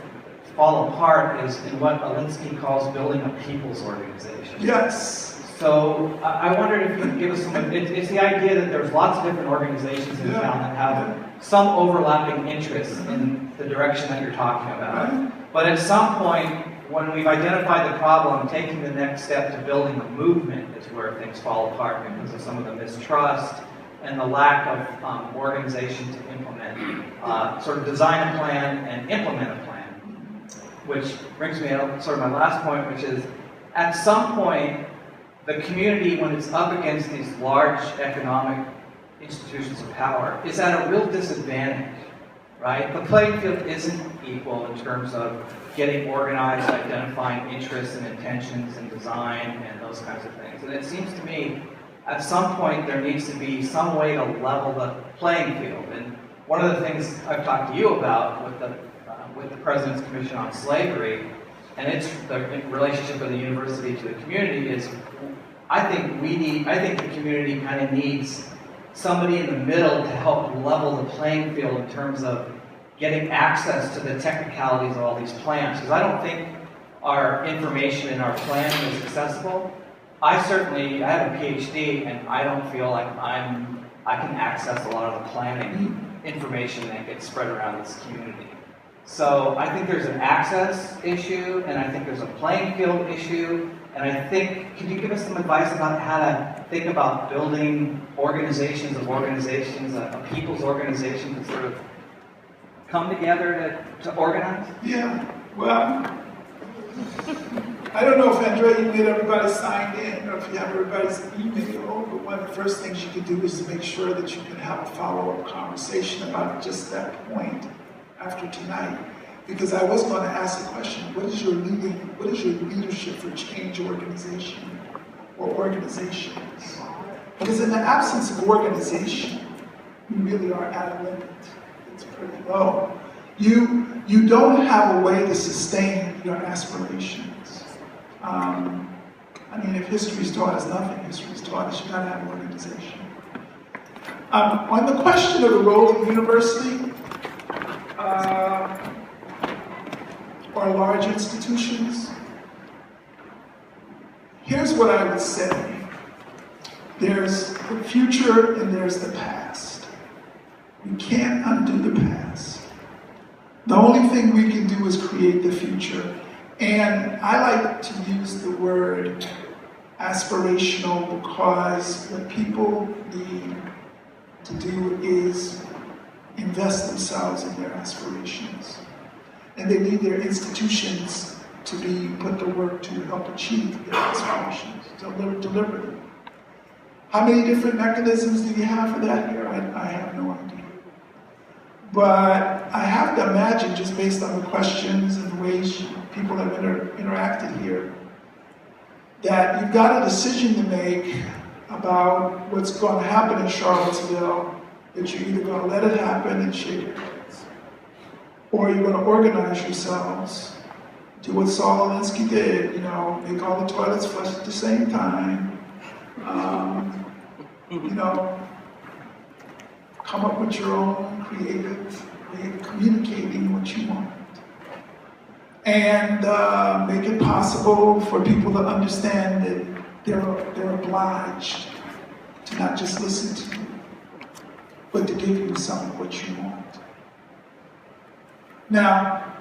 fall apart is in what Alinsky calls building a people's organization. Yes. So I wondered if you could give us some, it's the idea that there's lots of different organizations in town that have some overlapping interests in the direction that you're talking about. But at some point, when we've identified the problem, taking the next step to building a movement is where things fall apart because of some of the mistrust and the lack of organization to implement, sort of design a plan and implement a plan. Which brings me to sort of my last point, which is at some point, the community, when it's up against these large economic institutions of power, is at a real disadvantage, right? The playing field isn't equal in terms of getting organized, identifying interests and intentions and design and those kinds of things. And it seems to me, at some point, there needs to be some way to level the playing field. And one of the things I've talked to you about with the President's Commission on Slavery, and its the relationship of the university to the community is, I think the community kind of needs somebody in the middle to help level the playing field in terms of getting access to the technicalities of all these plans. Because I don't think our information in our planning is accessible. I have a PhD, and I don't feel like I can access a lot of the planning information that gets spread around this community. So I think there's an access issue, and I think there's a playing field issue, and I think, can you give us some advice about how to think about building organizations, a people's organization to sort of come together to organize? Yeah, well, I don't know if Andrea, you made everybody signed in, or if you have everybody's email, but one of the first things you can do is to make sure that you can have a follow-up conversation about just that point after tonight. Because I was going to ask the question, what is your leadership for change organization or organizations? Because in the absence of organization, you really are at a limit. It's pretty low. You don't have a way to sustain your aspirations. I mean, if history's taught us nothing, history's taught us you gotta have an organization. On the question of the role of the university, or large institutions, here's what I would say. There's the future and there's the past. We can't undo the past. The only thing we can do is create the future. And I like to use the word aspirational because what people need to do is invest themselves in their aspirations. And they need their institutions to be put to work to help achieve their aspirations, to deliver them. How many different mechanisms do you have for that here? I have no idea. But I have to imagine, just based on the questions and the ways people have interacted here, that you've got a decision to make about what's going to happen in Charlottesville, that you're either going to let it happen and shake your heads, or you're going to organize yourselves, do what Saul Alinsky did, make all the toilets flush at the same time, come up with your own creative way of communicating what you want. And make it possible for people to understand that they're obliged to not just listen to you, but to give you some of what you want. Now,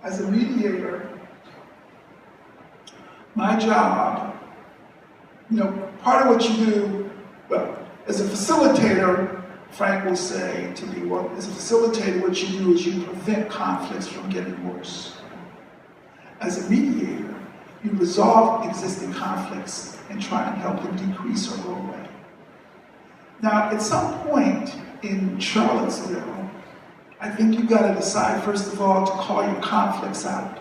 as a mediator, my job, part of what you do, as a facilitator, Frank will say to me, as a facilitator, what you do is you prevent conflicts from getting worse. As a mediator, you resolve existing conflicts and try and help them decrease or go away. Now, at some point in Charlottesville, I think you've got to decide, first of all, to call your conflicts out.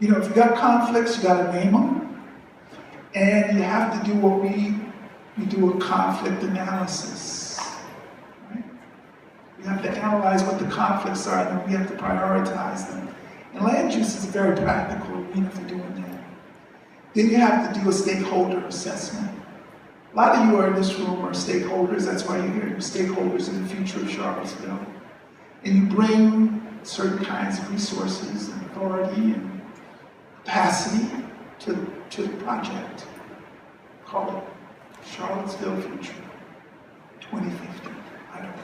If you got conflicts, you got to name them. And you have to do what we do a conflict analysis. Right? We have to analyze what the conflicts are, and then we have to prioritize them. And land use is a very practical arena for doing that. Then you have to do a stakeholder assessment. A lot of you are in this room are stakeholders, that's why you're here, you're stakeholders in the future of Charlottesville. And you bring certain kinds of resources and authority and capacity to the project. Call it Charlottesville Future 2050. I don't know.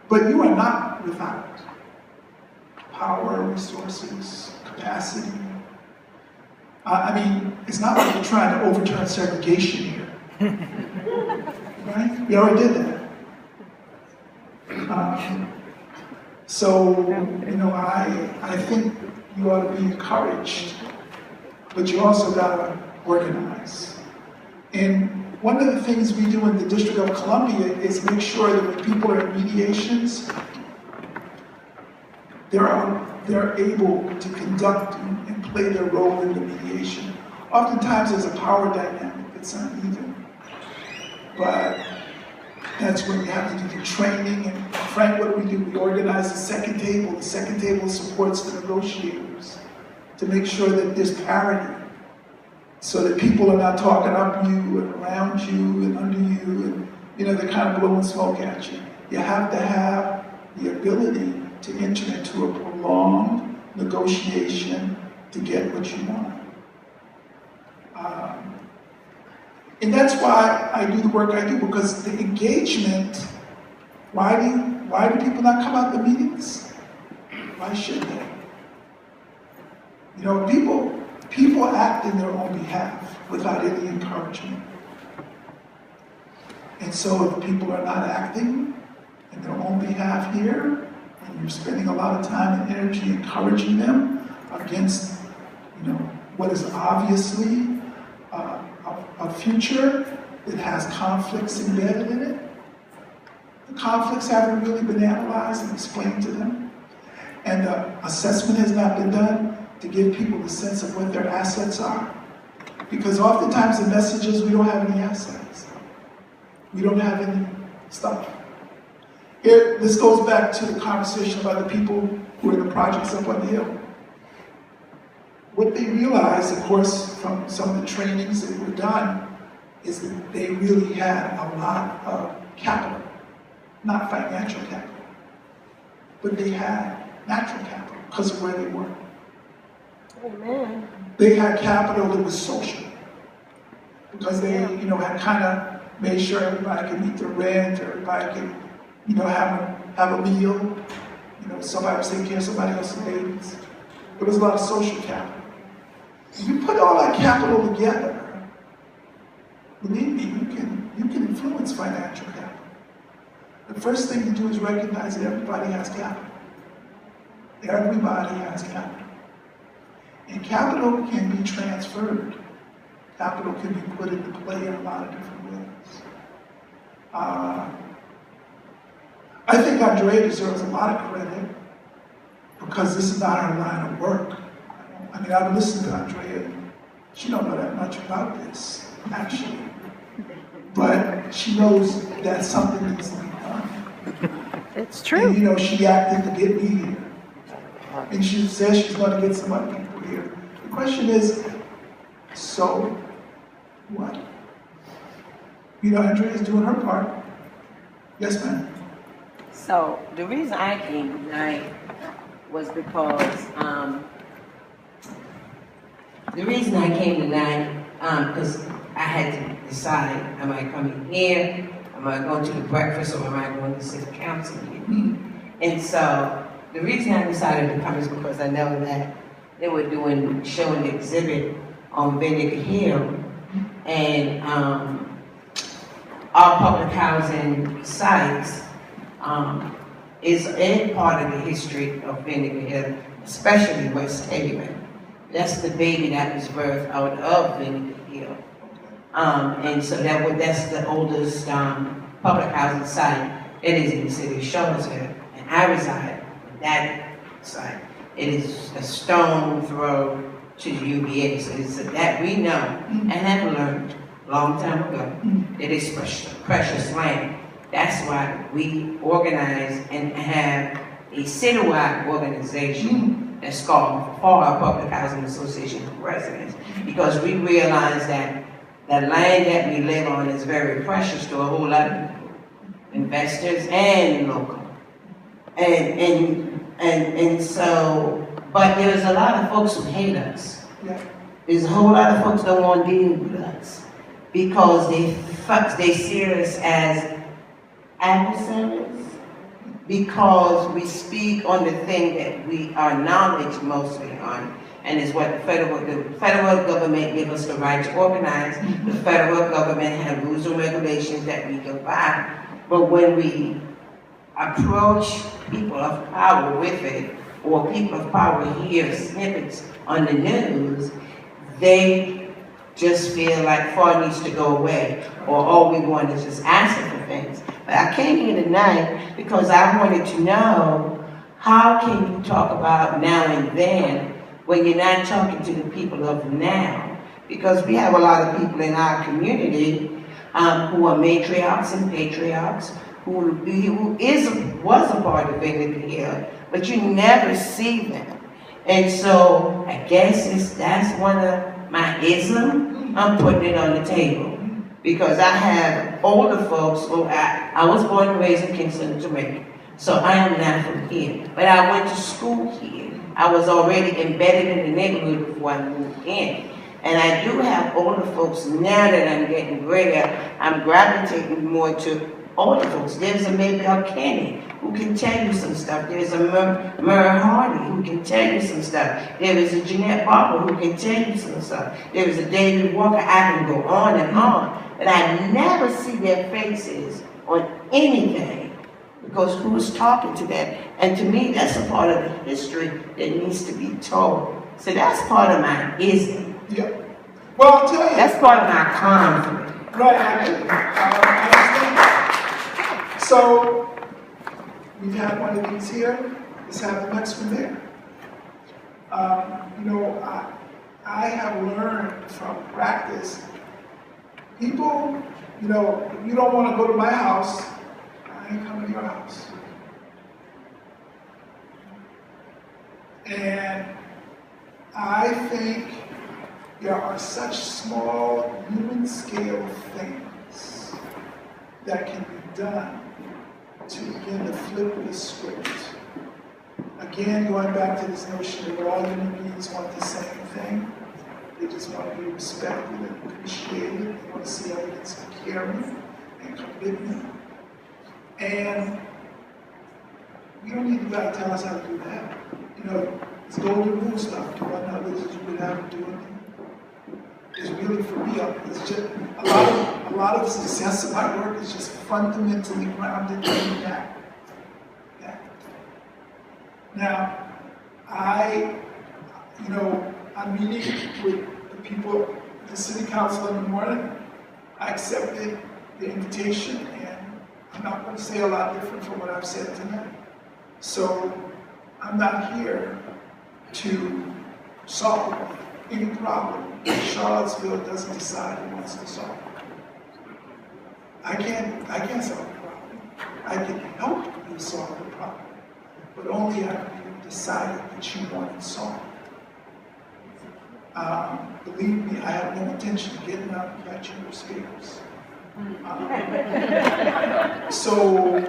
But you are not without power, resources, capacity. I mean, it's not like you're trying to overturn segregation here. Right? We already did that. So, you know, I think you ought to be encouraged, but you also got to organize. And one of the things we do in the District of Columbia is make sure that when people are in mediations, they're able to conduct and play their role in the mediation. Oftentimes there's a power dynamic that's uneven, but that's when you have to do the training. And Frank, what do? We organize the second table. The second table supports the negotiators to make sure that there's parity, so that people are not talking up you and around you and under you, and you know, they're kind of blowing smoke at you. You have to have the ability to enter into a prolonged negotiation to get what you want. And that's why I do the work I do, because the engagement, why do people not come out to meetings? Why should they? You know, people act in their own behalf without any encouragement. And so if people are not acting in their own behalf here, and you're spending a lot of time and energy encouraging them against, you know, what is obviously a future that has conflicts embedded in it. The conflicts haven't really been analyzed and explained to them. And the assessment has not been done to give people the sense of what their assets are. Because oftentimes the message is we don't have any assets. We don't have any stuff. Here, this goes back to the conversation about the people who are in the projects up on the hill. What they realized, of course, from some of the trainings that were done, is that they really had a lot of capital. Not financial capital, but they had natural capital because of where they were. Amen. They had capital that was social, because they, you know, had kind of made sure everybody could meet their rent, everybody could, you know, have a meal. You know, somebody was taking care of somebody else's babies. There was a lot of social capital. If you put all that capital together, believe me, you can influence financial capital. The first thing to do is recognize that everybody has capital. Everybody has capital. And capital can be transferred. Capital can be put into play in a lot of different ways. I think Andrea deserves a lot of credit, because this is not her line of work. I mean, I've listened to Andrea, and she don't know that much about this, actually. But she knows that something needs to be done. It's true. And, you know, she acted to get me here. And she says she's going to get some other people here. The question is, so what? You know, Andrea's doing her part. Yes, ma'am. So the reason I came tonight was because because I had to decide, am I coming here? Am I going to the breakfast, or am I going to city council meeting? And so the reason I decided to come is because I know that they were showing the exhibit on Vinegar Hill, and our public housing sites is a part of the history of Vinegar Hill, especially West Haven. That's the baby that was birthed out of Vinegar Hill. And so that's the oldest public housing site. It is in the city of Charlottesville, and I reside on that site. It is a stone throw to the UVA, so it's that we know and have learned a long time ago. It is precious land. That's why we organize and have a citywide organization that's called Florida Public Housing Association for Residents, because we realize that the land that we live on is very precious to a whole lot of people, investors and local. And so, but there's a lot of folks who hate us. Yeah. There's a whole lot of folks don't want to deal with us because they see us as adversaries, because we speak on the thing that we are knowledge mostly on, and is what the federal government give us the right to organize. The federal government have rules and regulations that we go by, but when we approach people of power with it, or people of power hear snippets on the news, they just feel like FAR needs to go away, or all we want is just answer for things. But I came here tonight because I wanted to know, how can you talk about now and then when you're not talking to the people of now? Because we have a lot of people in our community who are matriarchs and patriarchs, who was a part of Vinegar Hill, but you never see them. And so I guess that's one of my isms. I'm putting it on the table. Because I have older folks who I was born and raised in Kingston, Jamaica. So I am not from here. But I went to school here. I was already embedded in the neighborhood before I moved in. And I do have older folks now that I'm getting grayer. I'm gravitating more to older folks. There's a Maybelle Kenny who can tell you some stuff. There's a Murray Hardy who can tell you some stuff. There is a Jeanette Barber who can tell you some stuff. There is a David Walker. I can go on and on. But I never see their faces on anything, because who's talking to them? And to me, that's a part of the history that needs to be told. So that's part of my ism. Yeah. Well, I'll tell you. That's part of my conflict. Right, I understand. So, we've had one of these here. Let's have the next one there. I have learned from practice, people, if you don't want to go to my house, I ain't coming to your house. And I think there are such small human scale things that can be done to begin to flip the script. Again, going back to this notion that all human beings want the same thing. They just want to be respected and appreciated. They want to see evidence of caring and commitment. And you don't need to tell us how to do that. It's golden rule stuff. Do unto others as you would have them do unto you. It's really for me. It's just a lot of the success of my work is just fundamentally grounded in that. Now, I'm meeting with the people at the city council in the morning. I accepted the invitation, and I'm not going to say a lot different from what I've said tonight. So I'm not here to solve any problem that Charlottesville doesn't decide it wants to solve. I can't solve the problem. I can help you solve the problem, but only after you've decided that you want it solved. Believe me, I have no intention of getting out and catching your speakers. So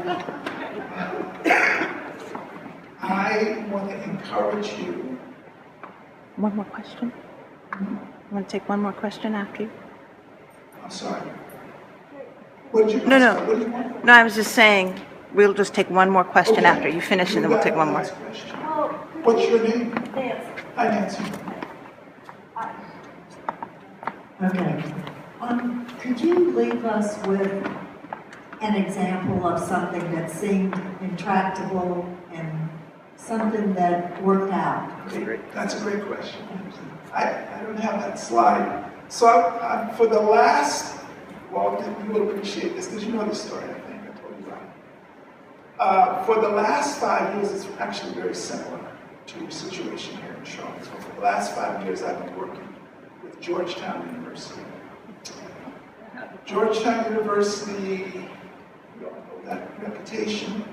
I want to encourage you. One more question? You want to take one more question after you? I'm sorry. What did you No. What do you want? No, I was just saying, we'll just take one more question Okay. after you finish, and then we'll take one more. Next question. What's your name? Nancy. Hi, Nancy. Okay. Could you leave us with an example of something that seemed intractable and something that worked out? Okay, that's a great question. I don't have that slide. So I for the last, well, you will appreciate this because you know the story, I think. I told you about it. For the last 5 years, it's actually very similar to your situation here in Charlottesville. For the last 5 years, I've been working with Georgetown University. Georgetown University, you all know that reputation,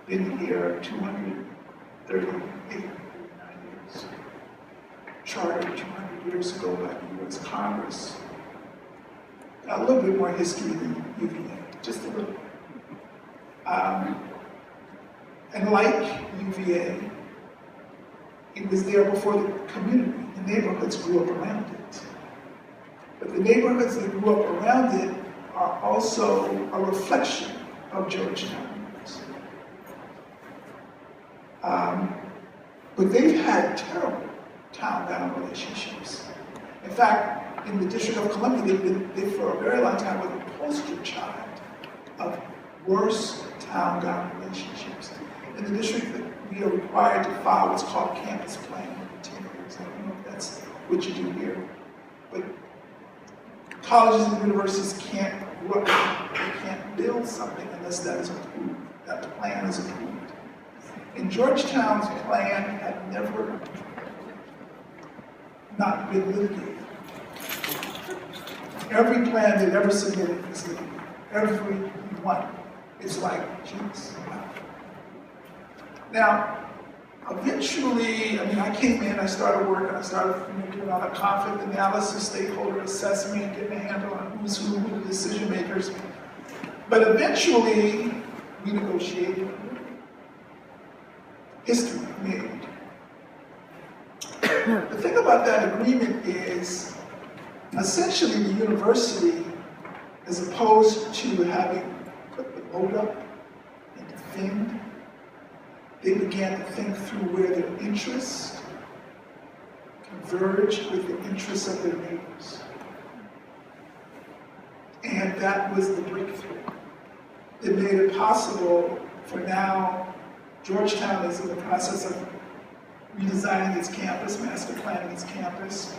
been here 238 years. Chartered 200 years ago by the U.S. Congress. Got a little bit more history than UVA, just a little. And like UVA, it was there before the community. The neighborhoods grew up around it. But the neighborhoods that grew up around it are also a reflection of Georgetown University. But they've had terrible town-bound relationships. In fact, in the District of Columbia, they for a very long time were the poster child of worse town-bound relationships. In the district, we are required to file what's called campus plan every 10 years. I don't know if that's what you do here. But colleges and universities can't grow, they can't build something unless that is approved, that plan is approved. And Georgetown's plan had never not been litigated. Every plan they've ever submitted is litigated. Every one. It's like, geez, wow. Now, eventually, I came in, I started working, I started doing all the conflict analysis, stakeholder assessment, getting a handle on who's who the decision makers. But eventually, we negotiated. History made. The thing about that agreement is, essentially the university, as opposed to having put the boat up and defend, they began to think through where their interests converged with the interests of their neighbors. And that was the breakthrough. It made it possible for now, Georgetown is in the process of redesigning its campus, master planning its campus.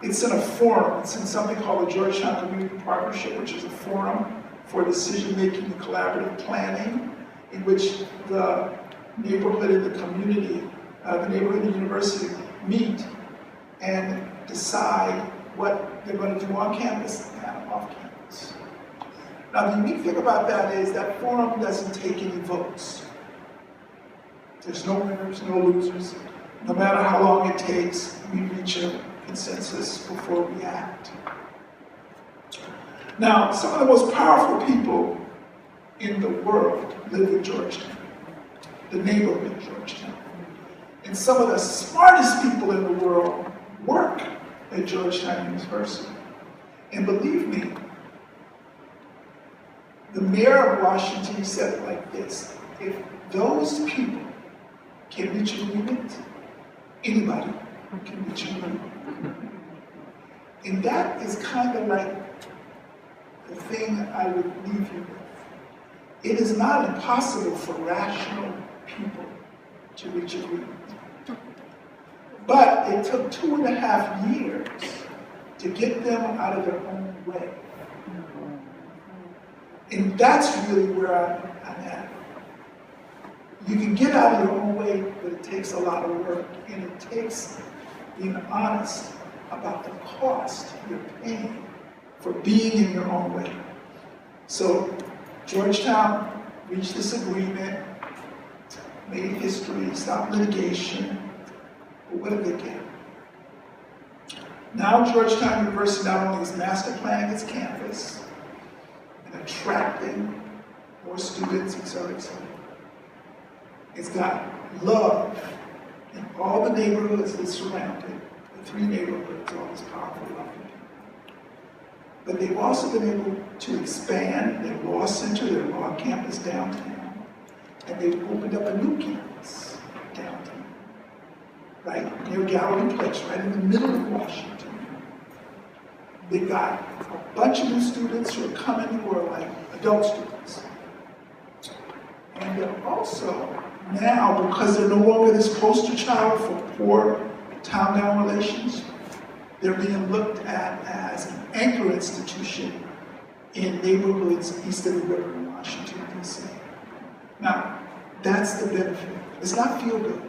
It's in a forum, it's in something called the Georgetown Community Partnership, which is a forum for decision-making and collaborative planning, in which the neighborhood and the community, the neighborhood and the university meet and decide what they're going to do on campus and off campus. Now, the unique thing about that is that forum doesn't take any votes. There's no winners, no losers. No matter how long it takes, we reach a consensus before we act. Now, some of the most powerful people in the world live in Georgetown, the neighborhood of Georgetown. And some of the smartest people in the world work at Georgetown University. And believe me, the mayor of Washington said it like this: if those people can reach agreement, anybody can reach agreement. And that is kind of like the thing I would leave you with. It is not impossible for rational people to reach agreement. But it took 2.5 years to get them out of their own way. And that's really where I'm at. You can get out of your own way, but it takes a lot of work. And it takes being honest about the cost you're paying for being in your own way. So Georgetown reached this agreement, made history, stopped litigation, but what did they get? Now Georgetown University not only is master planning its campus and attracting more students, et cetera, et cetera. It's got love in all the neighborhoods that surround it, the 3 neighborhoods, all these powerful, lovely people. But they've also been able to expand their law center, their law campus downtown, and they've opened up a new campus downtown, right near Gallery Place, right in the middle of Washington. They've got a bunch of new students who are coming who are like adult students. And they're also now, because they're no longer this poster child for poor town-down relations, they're being looked at as an anchor institution in neighborhoods east of the river in Washington, D.C. Now, that's the benefit. It's not feel good.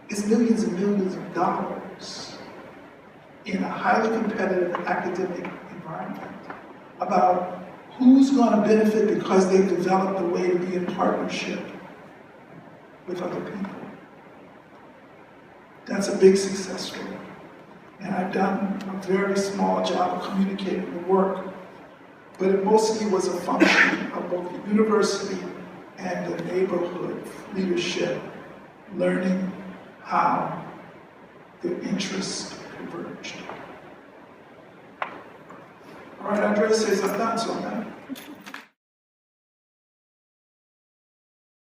It's millions and millions of dollars in a highly competitive academic environment about who's going to benefit because they've developed a way to be in partnership with other people. That's a big success story. And I've done a very small job of communicating the work, but it mostly was a function of both the university and the neighborhood leadership learning how their interests converged. All right, Andrea says I'm done, so I'm done.